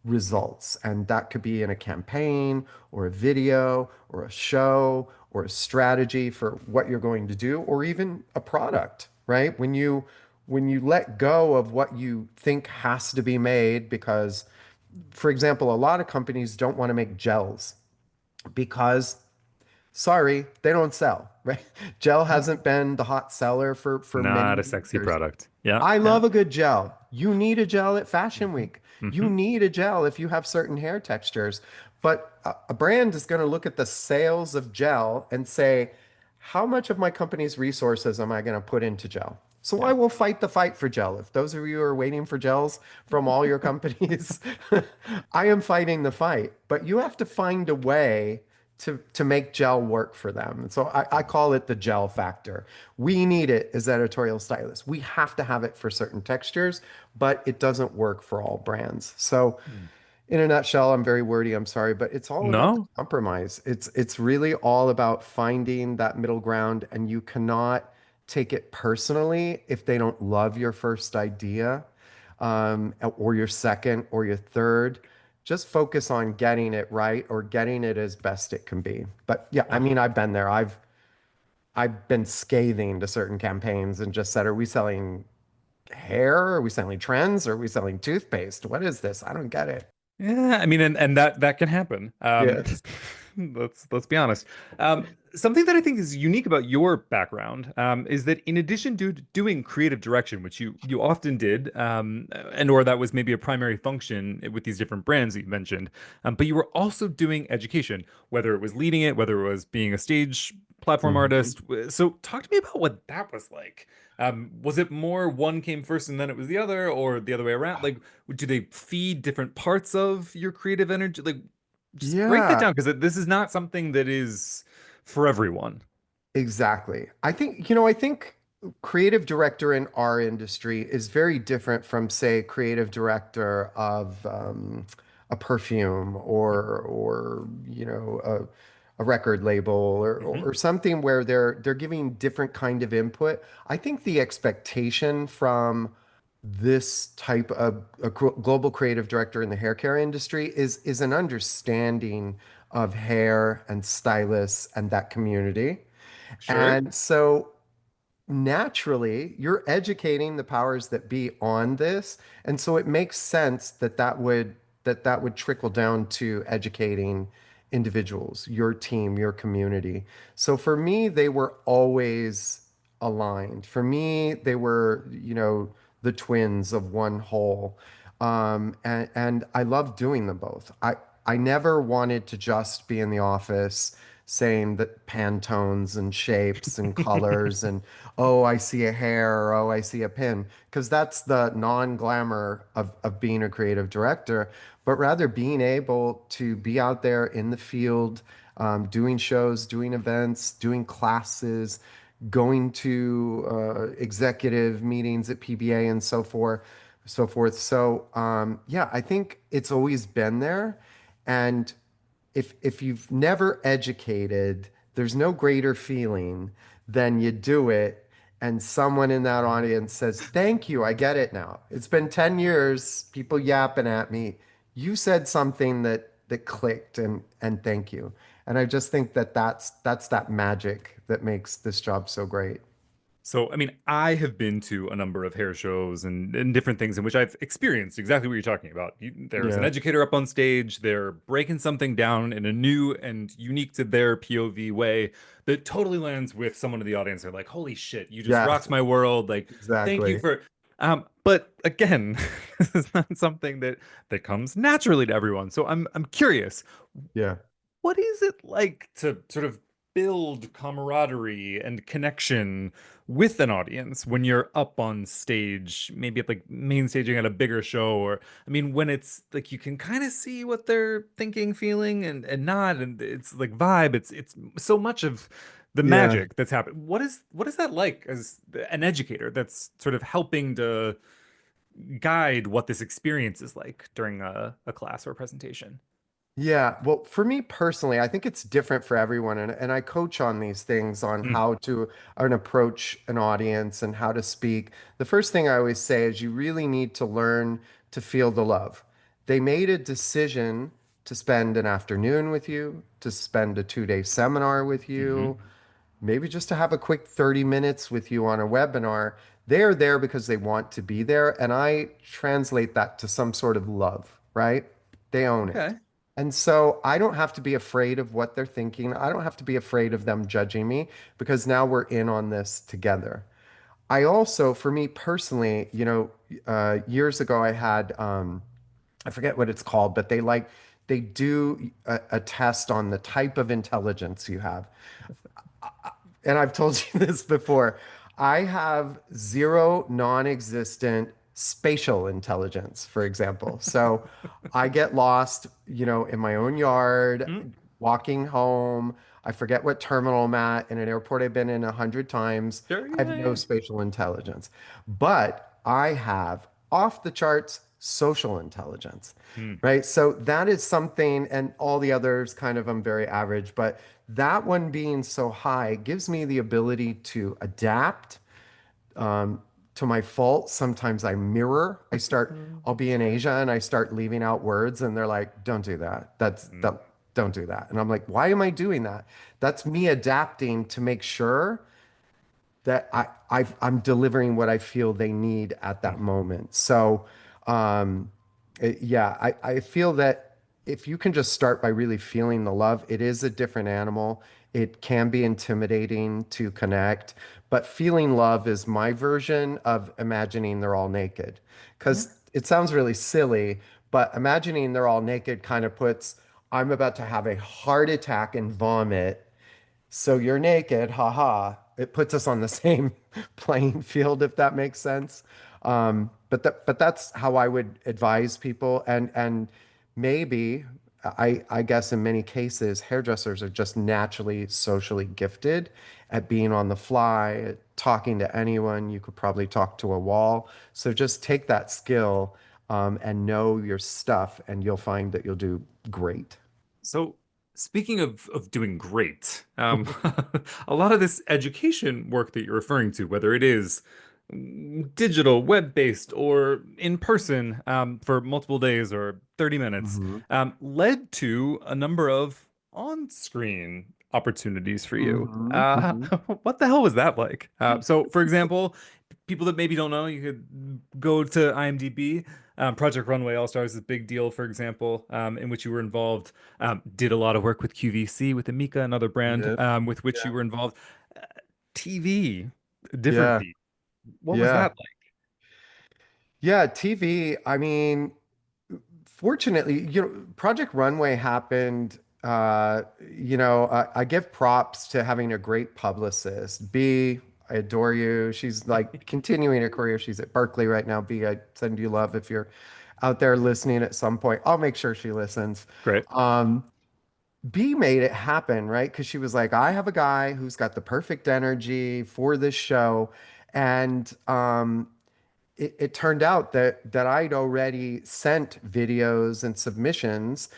results. And that could be in a campaign or a video or a show or a strategy for what you're going to do or even a product, right? When you let go of what you think has to be made because for example, a lot of companies don't want to make gels because sorry, they don't sell, right? Gel hasn't been the hot seller for Not a many sexy years. product. Yeah. I Yeah. love a good gel. You need a gel at Fashion Week. You Hmm. need a gel if you have certain hair textures. But a brand is going to look at the sales of gel and say, how much of my company's resources am I going to put into gel? So I Yeah. will fight the fight for gel. If those of you are waiting for gels from all your companies, I am fighting the fight. But you have to find a way to make gel work for them. And so I call it the gel factor. We need it as editorial stylists. We have to have it for certain textures, but it doesn't work for all brands. So Mm. in a nutshell, I'm very wordy, I'm sorry, but it's all about the No? compromise. It's really all about finding that middle ground, and you cannot take it personally if they don't love your first idea, or your second or your third. Just focus on getting it right or getting it as best it can be. But yeah, I Ugh. mean, I've been there. I've been scathing to certain campaigns and just said, are we selling hair? Are we selling trends? Are we selling toothpaste? What is this? I don't get it. Yeah, I mean, and that can happen. Yes. Let's be honest. Something that I think is unique about your background is that in addition to doing creative direction, which you often did, and or that was maybe a primary function with these different brands that you mentioned, but you were also doing education, whether it was leading it, whether it was being a stage platform Mhm. artist. So talk to me about what that was like. Was it more one came first and then it was the other, or the other way around? Like, do they feed different parts of your creative energy? Like, just break that Yeah, down because this is not something that is for everyone. exactly. I think creative director in our industry is very different from, say, creative director of a perfume or a record label Hmm. or something where they're giving different kind of input. I think the expectation from this type of a global creative director in the hair care industry is an understanding of hair and stylists and that community. Sure. And so naturally, you're educating the powers that be on this, and so it makes sense that that would trickle down to educating individuals, your team, your community. So for me, they were always aligned. For me, they were, the twins of one whole. And I love doing them both. I never wanted to just be in the office saying that Pantones and shapes and colors and oh, I see a hair or oh, I see a pin, because that's the non-glamour of being a creative director, but rather being able to be out there in the field, doing shows, doing events, doing classes, going to executive meetings at PBA and so forth, so forth. So yeah, I think it's always been there, and if you've never educated, there's no greater feeling than you do it and someone in that audience says, "Thank you, I get it now. It's been 10 years, people yapping at me. You said something that clicked and thank you." And I just think that that's that magic that makes this job so great. So, I mean, I have been to a number of hair shows and different things in which I've experienced exactly what you're talking about. There's an Yeah. educator up on stage, they're breaking something down in a new and unique to their POV way that totally lands with someone in the audience. They're like, holy shit, you just Yes, rocked my world. Like, thank you exactly. for. But again, this is not something that comes naturally to everyone. So I'm curious, Yeah. what is it like to sort of build camaraderie and connection with an audience when you're up on stage, maybe at like main staging at a bigger show, or I mean, when it's like you can kind of see what they're thinking, feeling, and not, and it's like vibe. It's so much of the Yeah. magic that's happened. What is that like as an educator that's sort of helping to guide what this experience is like during a class or a presentation? Yeah, well, for me personally, I think it's different for everyone, and I coach on these things on Mm, how to approach an audience and how to speak. The first thing I always say is you really need to learn to feel the love. They made a decision to spend an afternoon with you, to spend a 2-day seminar with hmm you, maybe just to have a quick 30 minutes with you on a webinar. They're there because they want to be there. And I translate that to some sort of love, right? They own it. Okay. And so I don't have to be afraid of what they're thinking. I don't have to be afraid of them judging me because now we're in on this together. I also, for me personally, years ago I had, I forget what it's called, but they do a test on the type of intelligence you have. And I've told you this before. I have zero non-existent spatial intelligence, for example. So I get lost, in my own yard, Mm. walking home. I forget what terminal I'm at in an airport I've been in 100 times. Sure, I have yeah, no yeah. spatial intelligence, but I have off the charts social intelligence, Hmm. right? So that is something, and all the others kind of I'm very average, but that one being so high gives me the ability to adapt um, to my fault. Sometimes I mirror. I'll be in Asia and I start leaving out words, and they're like, "Don't do that. Hmm. Don't do that." And I'm like, "Why am I doing that?" That's me adapting to make sure that I'm delivering what I feel they need at that moment. So, um, yeah, I feel that if you can just start by really feeling the love, it is a different animal. It can be intimidating to connect, but feeling love is my version of imagining they're all naked. Yeah. Because it sounds really silly, but imagining they're all naked kind of puts, I'm about to have a heart attack and vomit, so you're naked, haha. It puts us on the same playing field, if that makes sense. But that's how I would advise people. And maybe I guess in many cases, hairdressers are just naturally socially gifted at being on the fly, at talking to anyone. You could probably talk to a wall. So just take that skill and know your stuff, and you'll find that you'll do great. So, speaking of doing great, a lot of this education work that you're referring to, whether it is digital, web-based, or in person for multiple days or 30 minutes, Hmm. led to a number of on-screen opportunities for you. Hmm. Hmm. What the hell was that like? So, for example, people that maybe don't know, you could go to IMDb. Project Runway All Stars is a big deal, for example, in which you were involved. Did a lot of work with QVC, with Amika, another brand Yeah. with which you were involved. Uh, TV, different Yeah. beat. What was Yeah. that like? Yeah. TV. I mean, fortunately, Project Runway happened. I give props to having a great publicist. B, I adore you. She's like continuing her career. She's at Berkeley right now. B, I send you love if you're out there listening at some point. I'll make sure she listens. Great. Um, B made it happen, right? Because she was like, I have a guy who's got the perfect energy for this show. And it turned out that I'd already sent videos and submissions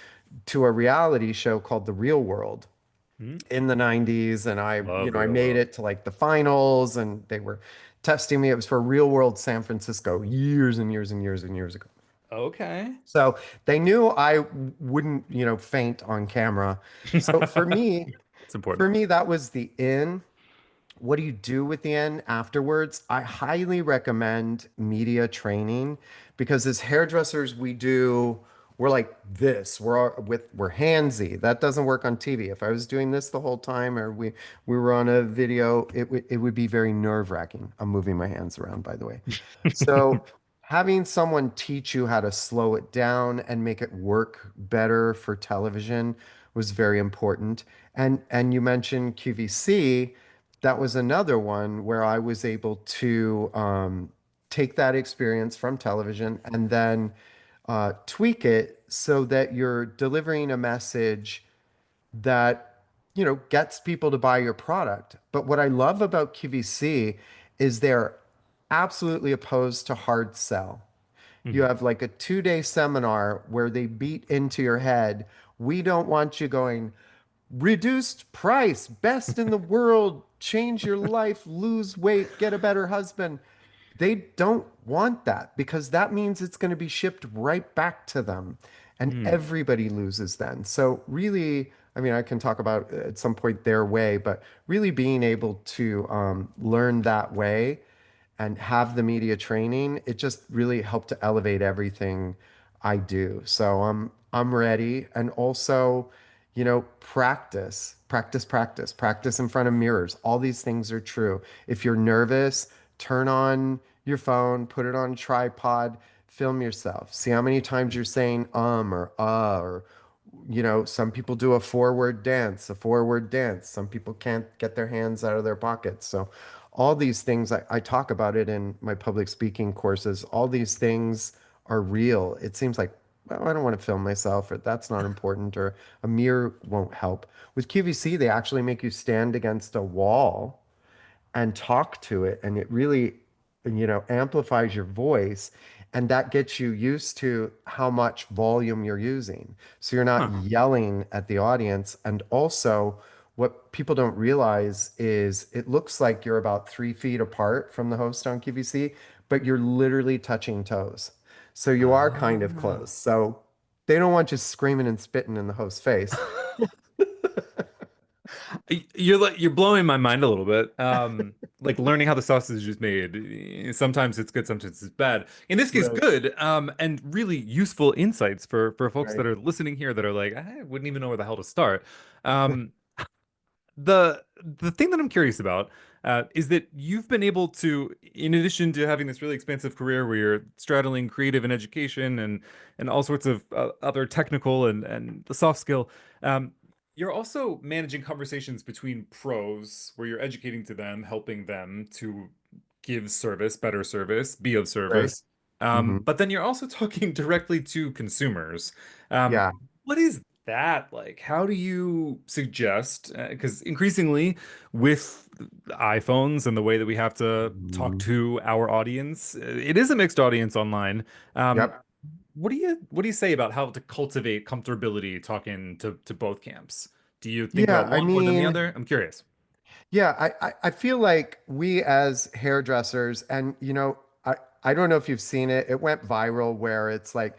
to a reality show called The Real World Hmm. in the 90s. And Love I Real made World. it to like the finals, and they were testing me. It was for Real World San Francisco years and years and years and years ago. Okay. So they knew I wouldn't, faint on camera. So It's important. for me, that was the in. What do you do with the end afterwards? I highly recommend media training, because as hairdressers, we're like this. We're handsy. That doesn't work on TV. If I was doing this the whole time, or we were on a video, it would be very nerve-wracking. I'm moving my hands around, by the way. So having someone teach you how to slow it down and make it work better for television was very important. And you mentioned QVC. That was another one where I was able to take that experience from television and then tweak it so that you're delivering a message that, gets people to buy your product. But what I love about QVC is they're absolutely opposed to hard sell. You Mhm. have like a 2-day seminar where they beat into your head, we don't want you going, reduced price, best in the world, change your life, lose weight, get a better husband. They don't want that, because that means it's going to be shipped right back to them, and Hmm. everybody loses then. So really, I mean, I can talk about at some point their way, but really being able to learn that way and have the media training, it just really helped to elevate everything I do. So I'm ready. And also, practice in front of mirrors. All these things are true. If you're nervous, turn on your phone, put it on a tripod, film yourself. See how many times you're saying or or some people do a forward dance. Some people can't get their hands out of their pockets. So all these things, I talk about it in my public speaking courses. All these things are real. It seems like well, I don't want to film myself, or that's not important, or a mirror won't help. With QVC, they actually make you stand against a wall and talk to it, and it really, amplifies your voice, and that gets you used to how much volume you're using. So you're not Huh. yelling at the audience. And also, what people don't realize is it looks like you're about 3 feet apart from the host on QVC, but you're literally touching toes. So you are kind of Ah. close. So they don't want you screaming and spitting in the host's face. You're blowing my mind a little bit. Like learning how the sausage is made. Sometimes it's good, sometimes it's bad. In this case, Right. good. And really useful insights for folks that Right. are listening here that are like, I wouldn't even know where the hell to start. Um, the thing that I'm curious about is that you've been able to, in addition to having this really expansive career where you're straddling creative and education and all sorts of other technical and the soft skill, you're also managing conversations between pros where you're educating to them, helping them to give service, better service, be of Right. service. Hmm. But then you're also talking directly to consumers. Um, Yeah. what is that like? How do you suggest? Because increasingly, with iPhones and the way that we have to talk Mhm. to our audience, it is a mixed audience online. Um, Yep. what do you say about how to cultivate comfortability talking to both camps? Do you think Yeah, about I one more than the mean, other? I'm curious. yeah, I feel like we as hairdressers, and I don't know if you've seen it. It went viral where it's like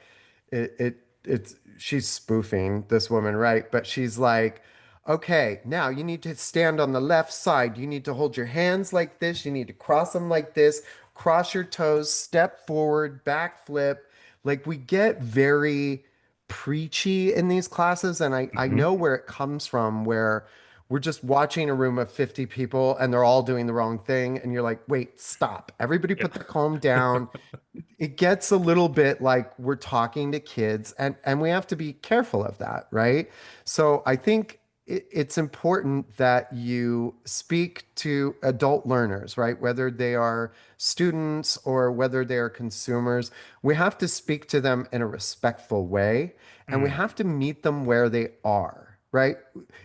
it's she's spoofing this woman, right? But she's like, okay, now you need to stand on the left side. You need to hold your hands like this. You need to cross them like this. Cross your toes, step forward, back flip. Like we get very preachy in these classes, and I Hmm. know where it comes from, where we're just watching a room of 50 people and they're all doing the wrong thing. And you're like, wait, stop. Everybody Yeah. put the comb down. It gets a little bit like we're talking to kids, and we have to be careful of that, right? So I think it's important that you speak to adult learners, right? Whether they are students or whether they are consumers, we have to speak to them in a respectful way, and we Mm, have to meet them where they are, right?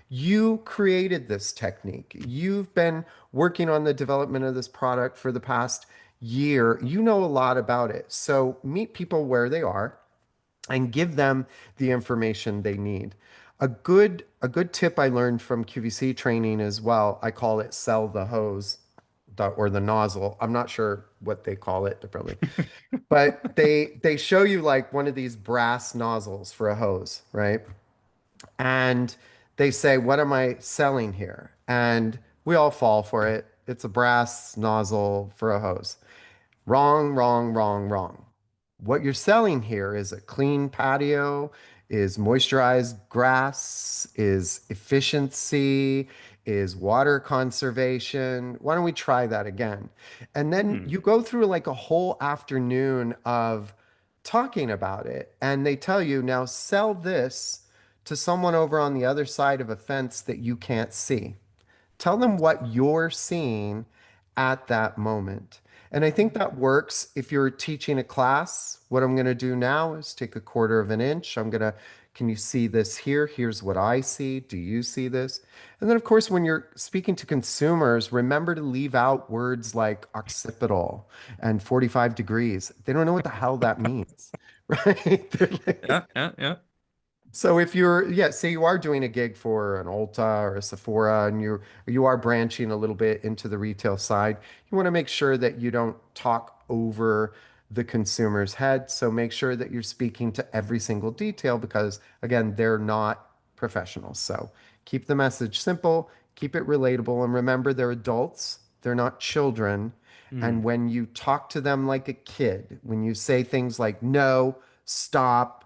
You created this technique. You've been working on the development of this product for the past year. You know a lot about it. So meet people where they are and give them the information they need. A good tip I learned from QVC training as well, I call it sell the hose or the nozzle. I'm not sure what they call it differently. But they show you like one of these brass nozzles for a hose, right? And they say, "What am I selling here?" And we all fall for it. It's a brass nozzle for a hose. Wrong, wrong, wrong, wrong. What you're selling here is a clean patio, is moisturized grass, is efficiency, is water conservation. Why don't we try that again? And then mm. you go through like a whole afternoon of talking about it, and they tell you, now sell this to someone over on the other side of a fence that you can't see. Tell them what you're seeing at that moment. And I think that works if you're teaching a class. What I'm going to do now is take a quarter of an inch. Can you see this here? Here's what I see. Do you see this? And then, of course, when you're speaking to consumers, remember to leave out words like occipital and 45 degrees. They don't know what the hell that means, right? They're Yeah, like, yeah, yeah. so if you're, yeah, say you are doing a gig for an Ulta or a Sephora, and you are branching a little bit into the retail side, you want to make sure that you don't talk over the consumer's head. So make sure that you're speaking to every single detail, because again, they're not professionals. So keep the message simple, keep it relatable, and remember they're adults, they're not children. And Mm. when you talk to them like a kid, when you say things like no, stop,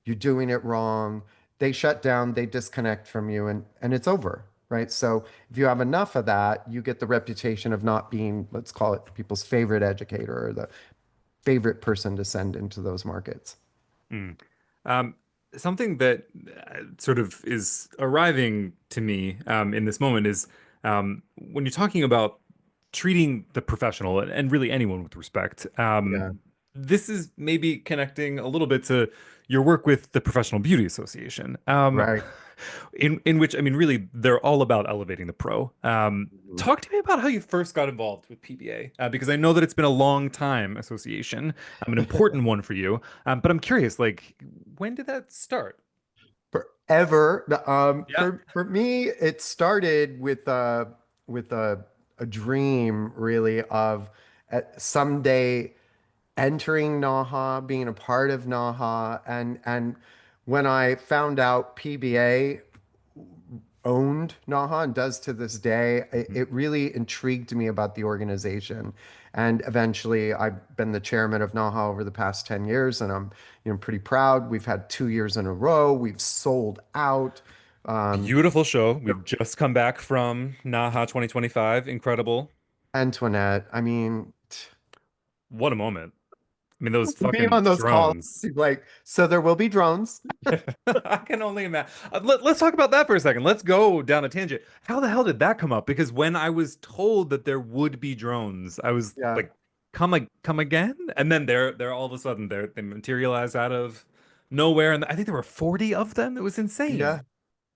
you're doing it wrong, they shut down, they disconnect from you, and it's over, right? So if you have enough of that, you get the reputation of not being, let's call it, people's favorite educator or the favorite person to send into those markets. Mm. Um, Something that sort of is arriving to me in this moment is when you're talking about treating the professional and really anyone with respect. Yeah. this is maybe connecting a little bit to your work with the Professional Beauty Association, Right. in which I mean, really, they're all about elevating the pro. Mhm. Talk to me about how you first got involved with PBA, because I know that it's been a long time association, an important one for you. But I'm curious, like, when did that start? Forever. Yeah. For me, it started with a dream really of someday entering NAHA, being a part of NAHA, and when I found out PBA owned NAHA and does to this day, Mhm. it really intrigued me about the organization. And eventually, I've been the chairman of NAHA over the past 10 years, and I'm, pretty proud. We've had 2 years in a row. We've sold out. Um, Beautiful show. We've just come back from Naha 2025. Incredible. Antoinette, I mean, What a moment. I mean, those being fucking on those calls, drones. like, so there will be drones. I can only imagine. Let's talk about that for a second. Let's go down a tangent. How the hell did that come up? Because when I was told that there would be drones, I was Yeah. like, come again? And then they're all of a sudden they materialize out of nowhere. And I think there were 40 of them. It was Yeah. insane.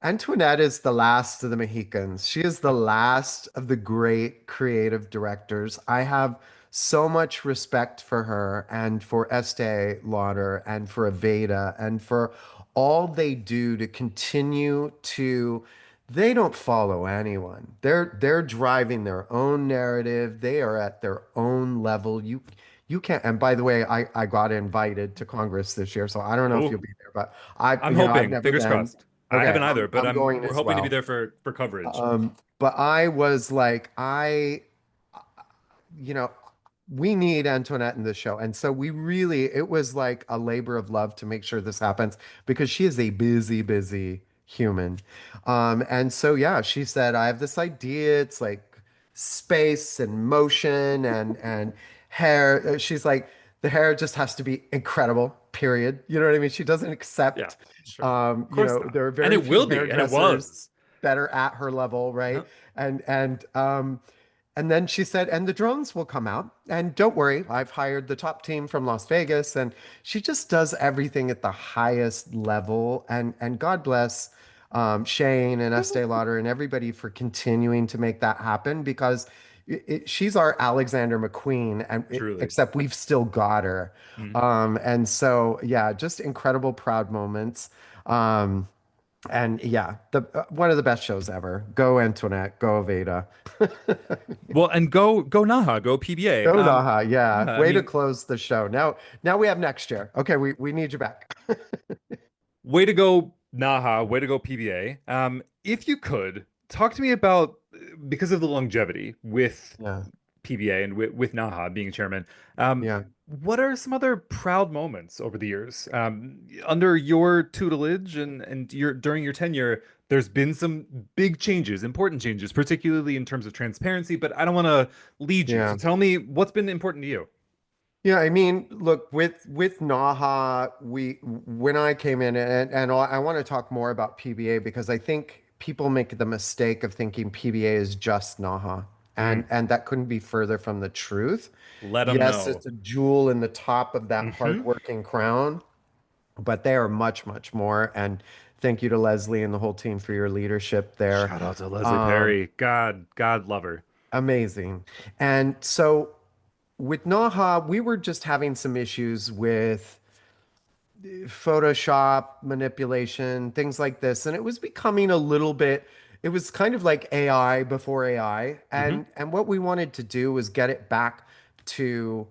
Antoinette is the last of the Mohicans. She is the last of the great creative directors. I have so much respect for her and for Estee Lauder and for Aveda and for all they do to continue to. They don't follow anyone. They're driving their own narrative. They are at their own level. You can't. And by the way, I got invited to Congress this year, so I don't know if you'll Oh, be there, but I'm I've hoping. never Fingers been. crossed. I Okay, haven't either, but I'm going we're as hoping to be well. there for coverage. But I was like, you know, we need Antoinette in the show. And so it was like a labor of love to make sure this happens because she is a busy, busy human. And so, yeah, she said, I have this idea. It's like space and motion and hair. She's like, the hair just has to be incredible, period. You know what I mean? She doesn't Yeah, accept, sure. Of course not. there are And very it few will be, and it hairdressers was. better at her level, right? Yep. And and um and then she said, and the drones will come out. And don't worry, I've hired the top team from Las Vegas. And she just does everything at the highest level. And God bless Shane and Estee Lauder and everybody for continuing to make that happen because she's our Alexander McQueen, and Truly. except we've still got her. Mhm. And so, yeah, just incredible, proud moments. Um, and yeah, the one of the best shows ever. Go Antoinette, go Aveda. Well, and go Naha, go PBA. Go Naha, yeah. Yeah, I Way to mean, close the show. Now we have next year. Okay, we need you back. way to go Naha, way to go PBA. If you could talk to me about, because of the longevity with Yeah, PBA and with Naha being chairman, um, yeah, what are some other proud moments over the years? Under your tutelage and your during your tenure, there's been some big changes, important changes, particularly in terms of transparency, but I don't want to lead you. So yeah. tell me what's been important to you. Yeah, I mean, look, with Naha, we when I came in and I want to talk more about PBA because I think people make the mistake of thinking PBA is just Naha. Mm, And that couldn't be further from the truth. let them Yes, know. it's a jewel in the top of that Hmm. hardworking crown, but they are much, much more. And thank you to Leslie and the whole team for your leadership there. Shout out to Leslie Um, Perry. God love her. Amazing. And so with Naha, we were just having some issues with Photoshop manipulation, things like this. And it was becoming a little bit, it was kind of like AI before AI. Hmm. And what we wanted to do was get it back to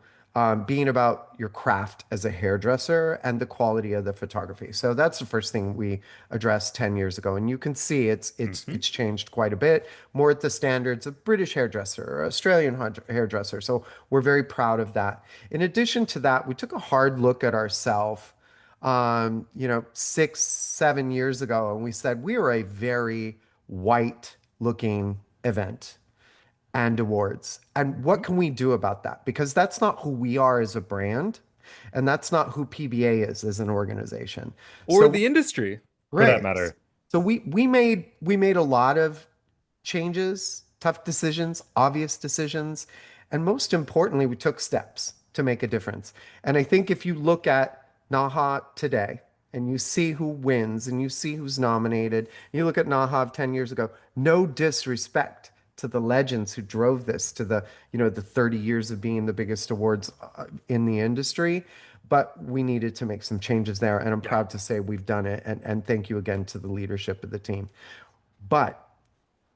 being about your craft as a hairdresser and the quality of the photography. So that's the first thing we addressed 10 years ago. And you can see Hmm. it's changed quite a bit, more at the standards of British hairdresser or Australian hairdresser. So we're very proud of that. In addition to that, we took a hard look at ourselves 6, 7 years ago, and we said we are a very white looking event and awards. And what can we do about that? Because that's not who we are as a brand, and that's not who PBA is as an organization. Or So, the industry, for that right. matter. So we made a lot of changes, tough decisions, obvious decisions, and most importantly, we took steps. to make a difference. And I think if you look at Naha today and you see who wins and you see who's nominated, you look at Naha of 10 years ago, no disrespect to the legends who drove this to the 30 years of being the biggest awards in the industry. But we needed to make some changes there. And I'm Yeah. proud to say we've done it. And thank you again to the leadership of the team. But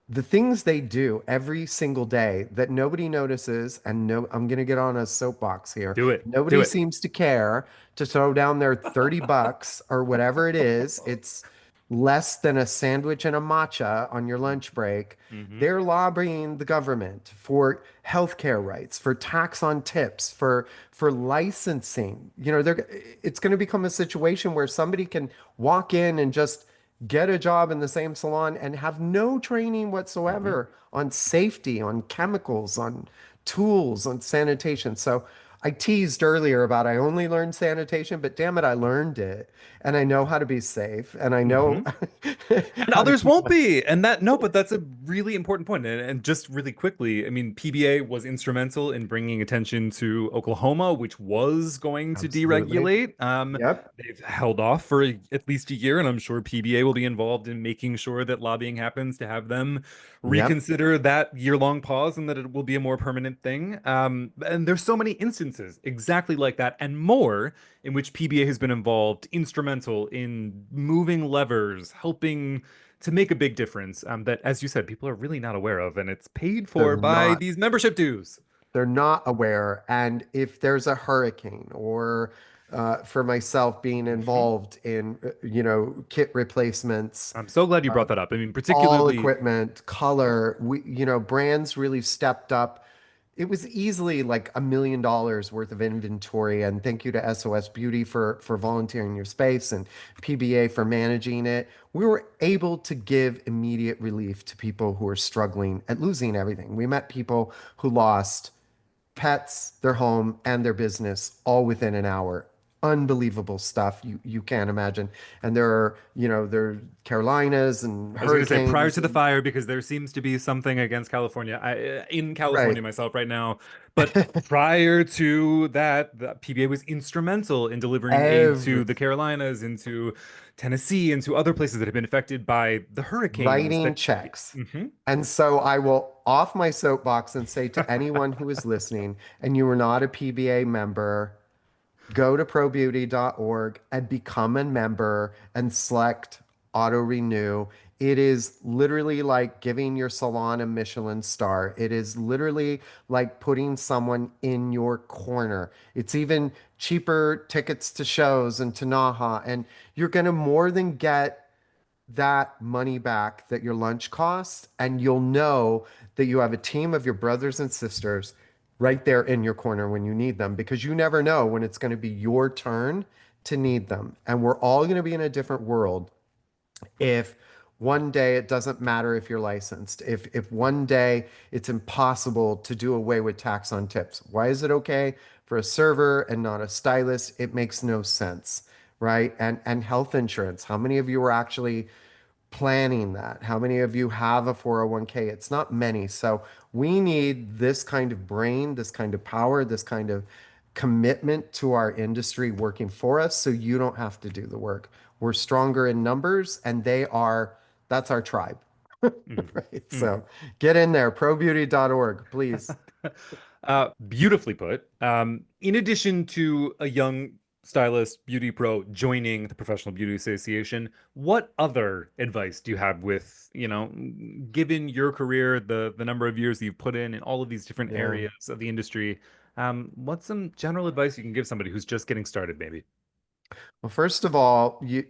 the things they do every single day that nobody notices, and no, I'm going to get on a soapbox here. Do it. Do Nobody it. seems to care to throw down their 30 bucks or whatever it is. It's less than a sandwich and a matcha on your lunch break. Hmm. They're lobbying the government for healthcare rights, for tax on tips, for licensing. It's going to become a situation where somebody can walk in and just get a job in the same salon and have no training Hmm. whatsoever on safety, on chemicals, on tools, on sanitation. So I teased earlier about I only learned sanitation, but damn it, I learned it. And I know how to be safe and I know Hmm. And how to others keep won't my. be. And that, no, but that's a really important point. And just really quickly, I mean, PBA was instrumental in bringing attention to Oklahoma, which was going to Absolutely. deregulate. Yep. They've held off for at least a year, and I'm sure PBA will be involved in making sure that lobbying happens to have them Yep. reconsider that year-long pause and that it will be a more permanent thing. And there's so many instances exactly like that and more in which PBA has been involved, instrumental in moving levers, helping to make a big difference, that, as you said, people are really not aware of, and it's paid They're for by not. these membership dues. They're not aware. And if there's a hurricane or for myself being Mhm. involved in, kit replacements, I'm so glad you brought that up. I mean, all particularly, equipment, color, brands really stepped up. It was easily like $1 million worth of inventory. And thank you to SOS Beauty for volunteering your space and PBA for managing it. We were able to give immediate relief to people who are struggling at losing everything. We met people who lost pets, their home, and their business all within an hour. Unbelievable stuff you can't imagine. And there are Carolinas and I was going to say prior hurricanes to the and fire, because there seems to be something against California. In right. California myself right now, but prior to that, the PBA was instrumental in delivering aid to the Everything. Carolinas, into Tennessee, into other places that have been affected by the hurricanes. Writing That, checks. Mhm. And so I will off my soapbox and say to anyone who is listening and you are not a PBA member, go to probeauty.org and become a member and select auto renew. It is literally like giving your salon a Michelin star. It is literally like putting someone in your corner. It's even cheaper tickets to shows and to Naha. And you're going to more than get that money back that your lunch costs, and you'll know that you have a team of your brothers and sisters right there in your corner when you need them, because you never know when it's going to be your turn to need them. And we're all going to be in a different world if one day it doesn't matter if you're licensed, if one day it's impossible to do away with tax on tips. Why is it okay for a server and not a stylist? It makes no sense, right? And health insurance. How many of you are actually planning that? How many of you have a 401k? It's not many. So we need this kind of brain, this kind of power, this kind of commitment to our industry working for us so you don't have to do the work. We're stronger in numbers and that's our tribe. Mhm. Right. So Mhm. get in there, probeauty.org, please. Beautifully put. In addition to a young stylist beauty pro joining the Professional Beauty Association, what other advice do you have with, given your career, the number of years that you've put in all of these different Yeah. areas of the industry? What's some general advice you can give somebody who's just getting started, maybe? Well, first of all, you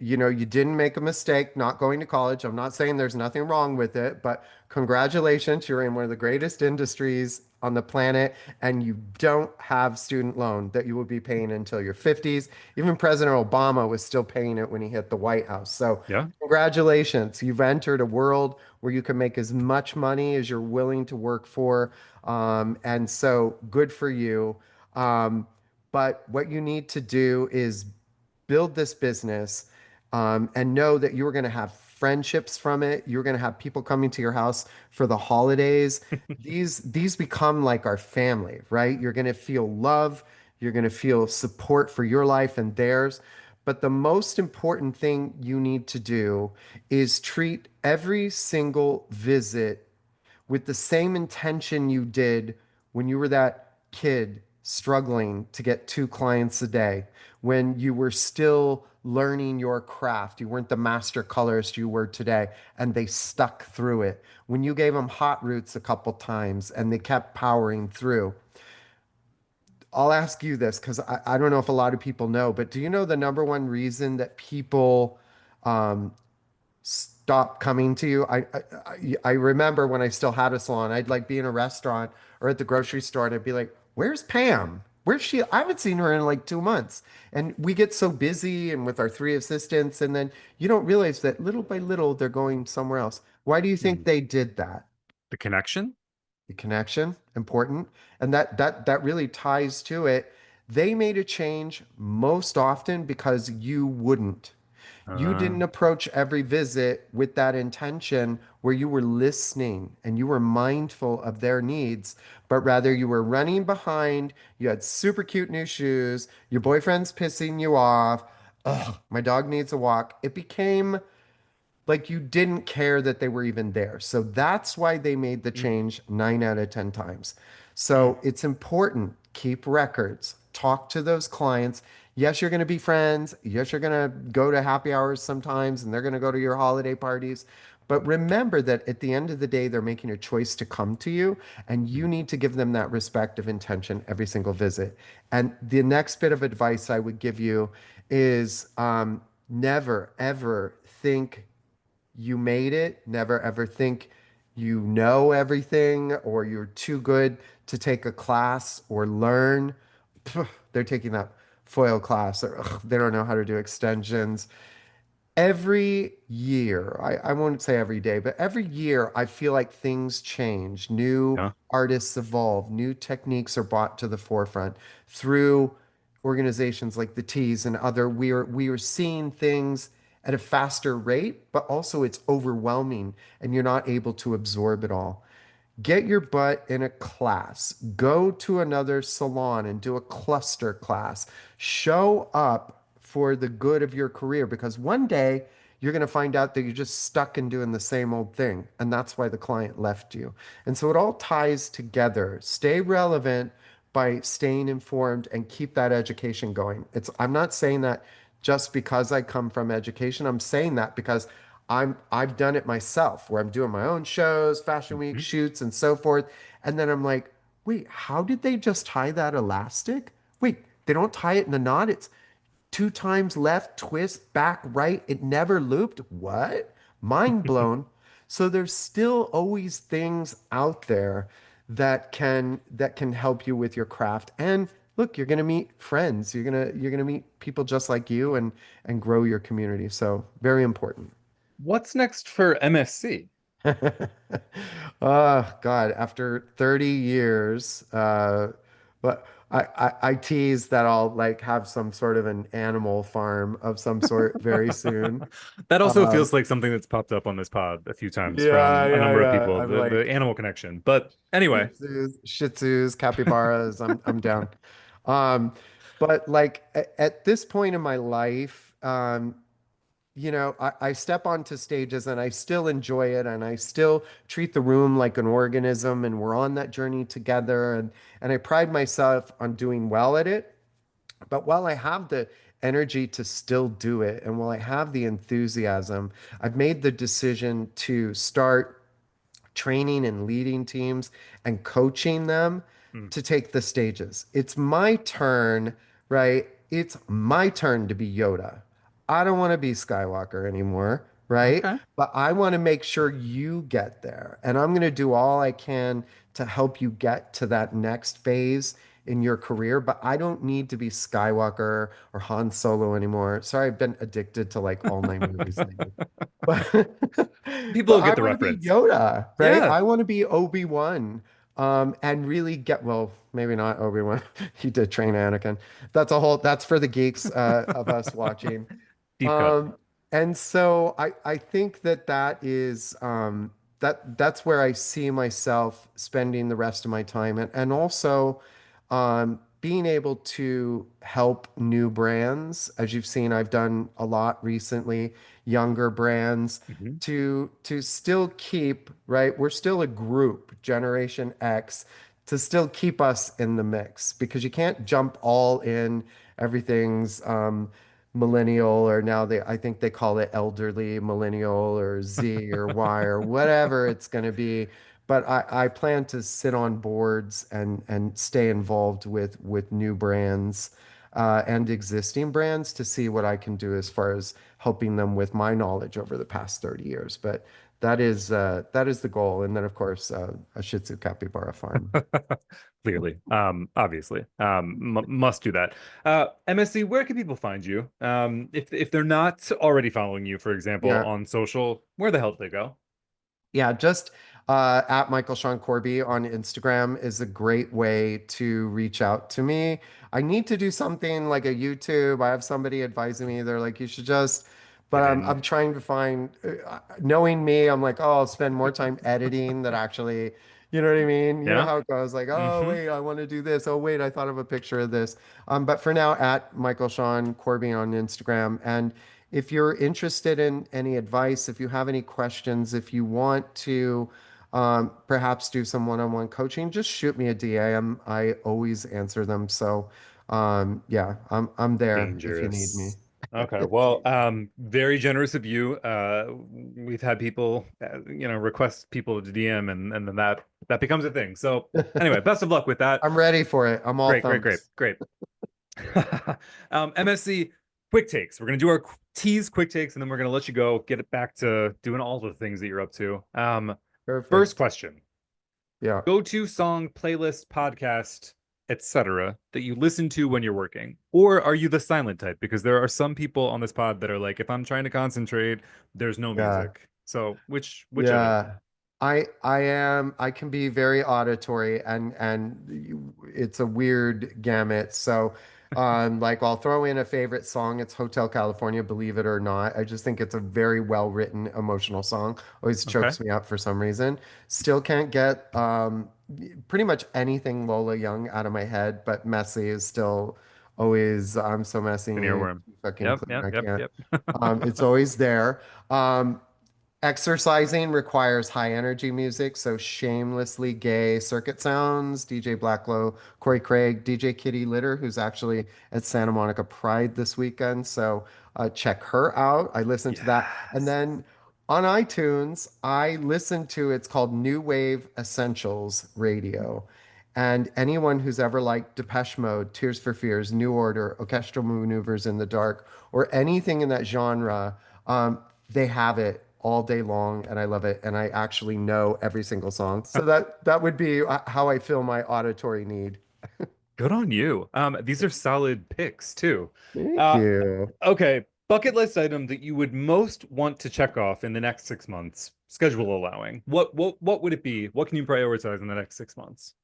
didn't make a mistake not going to college. I'm not saying there's nothing wrong with it, but congratulations, you're in one of the greatest industries on the planet, and you don't have student loan that you will be paying until your 50s. Even President Obama was still paying it when he hit the White House. So, Yeah. congratulations. You've entered a world where you can make as much money as you're willing to work for. And so, good for you. Um, but what you need to do is build this business and know that you're going to have friendships from it. You're going to have people coming to your house for the holidays. These become like our family, right? You're going to feel love. You're going to feel support for your life and theirs. But the most important thing you need to do is treat every single visit with the same intention you did when you were that kid struggling to get 2 clients a day, when you were still learning your craft. You weren't the master colorist you were today, and they stuck through it. When you gave them hot roots a couple times and they kept powering through. I'll ask you this because I don't know if a lot of people know, but do you know the number one reason that people stop coming to you? I remember when I still had a salon, I'd like be in a restaurant or at the grocery store and I'd be like, "Where's Pam? Where's she? I haven't seen her in like 2 months." And we get so busy and with our 3 assistants, and then you don't realize that little by little they're going somewhere else. Why do you think Mm. they did that? The connection? The connection, important. And that really ties to it. They made a change most often because you wouldn't. You Uh, didn't approach every visit with that intention where you were listening and you were mindful of their needs, but rather you were running behind. You had super cute new shoes. Your boyfriend's pissing you off. Ugh, my dog needs a walk. It became like you didn't care that they were even there. So that's why they made the mm, change 9 out of 10 times. mm, So it's important. Keep records, talk to those clients. Yes, you're going to be friends. Yes, you're going to go to happy hours sometimes and they're going to go to your holiday parties. But remember that at the end of the day, they're making a choice to come to you, and you mm. need to give them that respect of intention every single visit. And the next bit of advice I would give you is never, ever think you made it. Never ever think you know everything or you're too good to take a class or learn. Pff, they're taking that foil class or ugh, they don't know how to do extensions. Every year, I won't say every day, but every year, I feel like things change. New Yeah. artists evolve, new techniques are brought to the forefront through organizations like the Tees and other. We are seeing things at a faster rate, but also it's overwhelming and you're not able to absorb it all. Get your butt in a class. Go to another salon and do a cluster class. Show up for the good of your career because one day you're going to find out that you're just stuck in doing the same old thing. And that's why the client left you. And so it all ties together. Stay relevant by staying informed and keep that education going. I'm not saying that just because I come from education. I'm saying that because I've done it myself where I'm doing my own shows, fashion week Mhm. shoots and so forth. And then I'm like, wait, how did they just tie that elastic? Wait, they don't tie it in a knot. It's 2 times left, twist, back, right. It never looped. What? Mind blown. So there's still always things out there that can help you with your craft. And look, you're gonna meet friends. You're gonna meet people just like you and grow your community. So very important. What's next for MSC? Oh God, after 30 years, but I tease that I'll like have some sort of an animal farm of some sort very soon. That also Um, feels like something that's popped up on this pod a few times yeah, from a yeah, number of yeah. people, I'm the like animal connection. But anyway, Shih Tzus, capybaras. I'm down. Um, but like at this point in my life, I step onto stages and I still enjoy it and I still treat the room like an organism and we're on that journey together and I pride myself on doing well at it. But while I have the energy to still do it and while I have the enthusiasm, I've made the decision to start training and leading teams and coaching them mm, to take the stages. It's my turn, right? It's my turn to be Yoda. I don't want to be Skywalker anymore, right? okay. But I want to make sure you get there. And I'm going to do all I can to help you get to that next phase in your career. But I don't need to be Skywalker or Han Solo anymore. Sorry, I've been addicted to like all 9 movies lately. But People but will I get the want to be reference. Yoda, right? Yeah. I want to be Obi-Wan, and really get well, maybe not Obi-Wan. He did train Anakin. That's for the geeks of us watching. Deep cut. Um, and so I think that is that's where I see myself spending the rest of my time, and also being able to help new brands, as you've seen, I've done a lot recently, younger brands, Mhm. to still keep, right? We're still a group, Generation X, to still keep us in the mix because you can't jump all in. Everything's millennial, or now I think they call it elderly millennial or Z or Y or whatever it's going to be. But I plan to sit on boards and stay involved with new brands and existing brands to see what I can do as far as helping them with my knowledge over the past 30 years. But that is the goal. And then of course a Shih Tzu capybara farm. Clearly, obviously, m must do that. MSC, where can people find you? If they're not already following you, for example, Yeah. on social, where the hell do they go? Yeah, just at Michael Shaun Corby on Instagram is a great way to reach out to me. I need to do something like a YouTube. I have somebody advising me. They're like, you should just, but Get I'm in. trying to find, knowing me, I'm like, oh, I'll spend more time editing than actually, you know what I mean? You know Yeah. how it goes. Like, oh Hmm. wait, I want to do this. Oh wait, I thought of a picture of this. But for now, at Michael Shaun Corby on Instagram, and if you're interested in any advice, if you have any questions, if you want to perhaps do some one-on-one coaching, just shoot me a DM. I always answer them. So yeah, I'm there if you need me. Dangerous. Okay, well, very generous of you. We've had people, request people to DM, and then that becomes a thing. So anyway, best of luck with that. I'm ready for it. I'm all Great, great, great, thumbs. great. MSC, quick takes. We're gonna do our tease quick takes, and then we're gonna let you go, get it back to doing all the things that you're up to. First Perfect. question: Yeah. go-to song, playlist, podcast, etc. that you listen to when you're working, or are you the silent type? Because there are some people on this pod that are like, if I'm trying to concentrate, there's no Yeah. music. So which of it? Yeah. I can be very auditory and it's a weird gamut. So like I'll throw in a favorite song. It's Hotel California, believe it or not. I just think it's a very well written emotional song. Always Okay, chokes me up for some reason. Still can't get pretty much anything Lola Young out of my head, but Messy is still always I'm so messy, an earworm. fucking Yep, clean. yep, I yep, can't. yep. It's always there. Exercising requires high energy music, so Shamelessly Gay, Circuit Sounds, DJ Blacklow, Corey Craig, DJ Kitty Litter, who's actually at Santa Monica Pride this weekend. So check her out. I listen to that. And Yes. then on iTunes, I listen to it's called New Wave Essentials Radio. And anyone who's ever liked Depeche Mode, Tears for Fears, New Order, Orchestral Maneuvers in the Dark, or anything in that genre, they have it all day long, and I love it. And I actually know every single song. So that would be how I fill my auditory need. Good on you. These are solid picks too. Thank Uh, you. okay, bucket list item that you would most want to check off in the next 6 months, schedule allowing. What would it be? What can you prioritize in the next 6 months?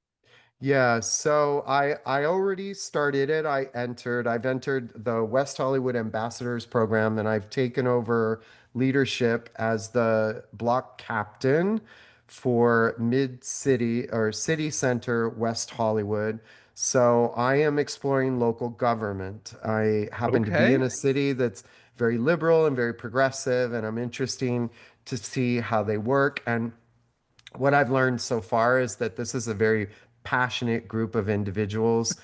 Yeah, so I already started it. I've entered the West Hollywood Ambassadors program and I've taken over leadership as the block captain for Mid City or City Center West Hollywood. So I am exploring local government. I happen to be in Okay. a city that's very liberal and very progressive, and I'm interesting to see how they work. And what I've learned so far is that this is a very passionate group of individuals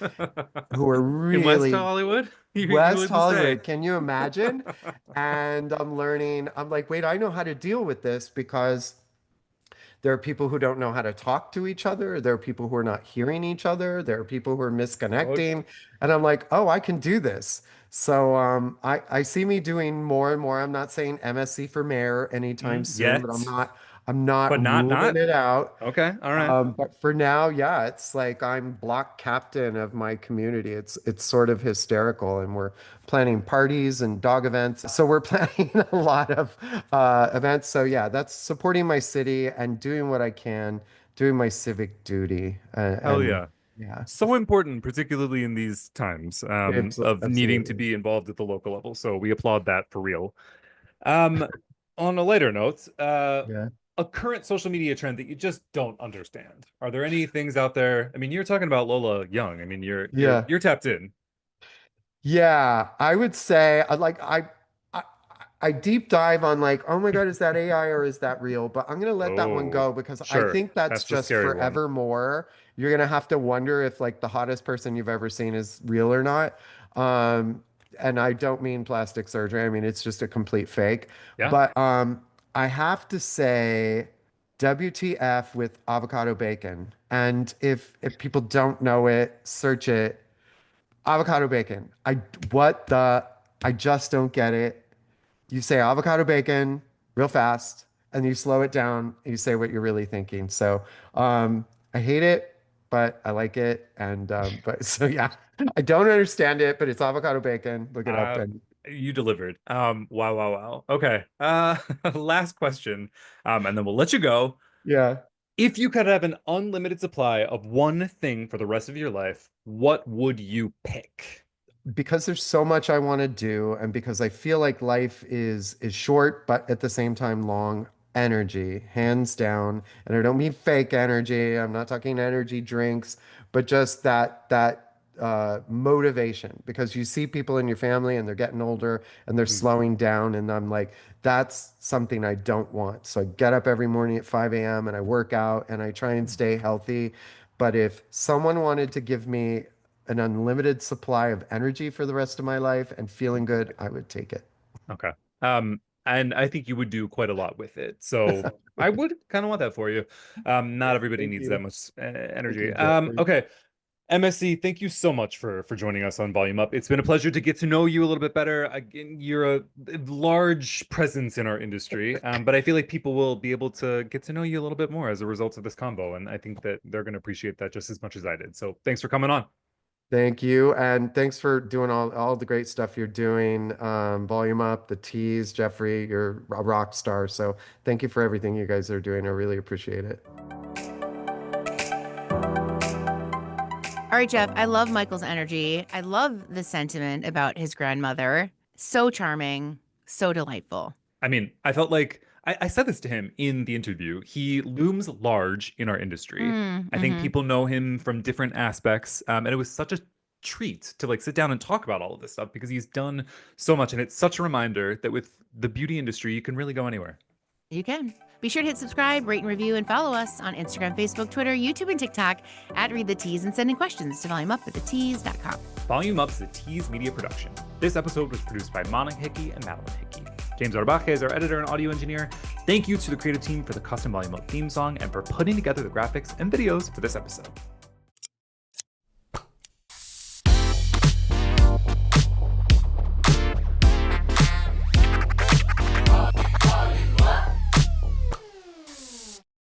who are In West really Hollywood? You West wouldn't say. Hollywood. Can you imagine? And I'm learning, I'm like, wait, I know how to deal with this because there are people who don't know how to talk to each other. There are people who are not hearing each other. There are people who are Okay. misconnecting. And I'm like, oh, I can do this. So I see me doing more and more. I'm not saying MSC for mayor anytime soon, but Yet, I'm not but not ruling not. it out. Okay, all right. But for now, yeah, it's like I'm block captain of my community. It's sort of hysterical, and we're planning parties and dog events. So we're planning a lot of events. So yeah, that's supporting my city and doing what I can, doing my civic duty, Hell and yeah. yeah, So important, particularly in these times, of needing to absolutely. be involved at the local level. So we applaud that for real. Um, on a later note, Yeah. a current social media trend that you just don't understand? Are there any things out there? I mean, you're talking about Lola Young. I mean, Yeah. you're tapped in. Yeah, I would say I I deep dive on like, oh my God, is that AI or is that real? But I'm gonna let that one Oh, go because I sure. think that's That's the just scary one. forevermore. You're gonna have to wonder if like the hottest person you've ever seen is real or not. Um, and I don't mean plastic surgery. I mean it's just a complete fake. Yeah. But I have to say WTF with avocado bacon. And if people don't know it, search it. Avocado bacon. What the I just don't get it. You say avocado bacon real fast and you slow it down and you say what you're really thinking. So I hate it, but I like it. And but so yeah, I don't understand it, but it's avocado bacon. Look it up Uh, and you delivered. Wow, wow, wow. Okay. Last question. And then we'll let you go. yeah. If you could have an unlimited supply of one thing for the rest of your life, what would you pick? Because there's so much I want to do and because I feel like life is short but at the same time long, energy hands down. And I don't mean fake energy. I'm not talking energy drinks, but just that motivation, because you see people in your family and they're getting older and they're Mhm. slowing down, and I'm like, that's something I don't want. So I get up every morning at 5 a.m. and I work out and I try and stay healthy. But if someone wanted to give me an unlimited supply of energy for the rest of my life and feeling good, I would take it. Okay. And I think you would do quite a lot with it. So I would kind of want that for you. Not everybody Thank needs you. that much Thank energy. you, Jeffrey. Okay. MSC, thank you so much for joining us on Volume Up. It's been a pleasure to get to know you a little bit better. Again, you're a large presence in our industry, but I feel like people will be able to get to know you a little bit more as a result of this combo, and I think that they're going to appreciate that just as much as I did. So thanks for coming on. Thank you. And thanks for doing all the great stuff you're doing. Volume Up, the teas, Jeffrey, you're a rock star. So thank you for everything you guys are doing. I really appreciate it. All right, Jeff, I love Michael's energy. I love the sentiment about his grandmother. So charming, so delightful. I mean, I felt like I said this to him in the interview. He looms large in our industry. I think Mm-hmm. people know him from different aspects, and it was such a treat to like sit down and talk about all of this stuff because he's done so much, and it's such a reminder that with the beauty industry, you can really go anywhere. You can. Be sure to hit subscribe, rate, and review, and follow us on Instagram, Facebook, Twitter, YouTube, and TikTok at Read the Teas, and send in questions to volumeup@theteas.com. Volume Up's a Tease Media production. This episode was produced by Monica Hickey and Madeline Hickey. James Arbache is our editor and audio engineer. Thank you to the creative team for the custom Volume Up theme song and for putting together the graphics and videos for this episode.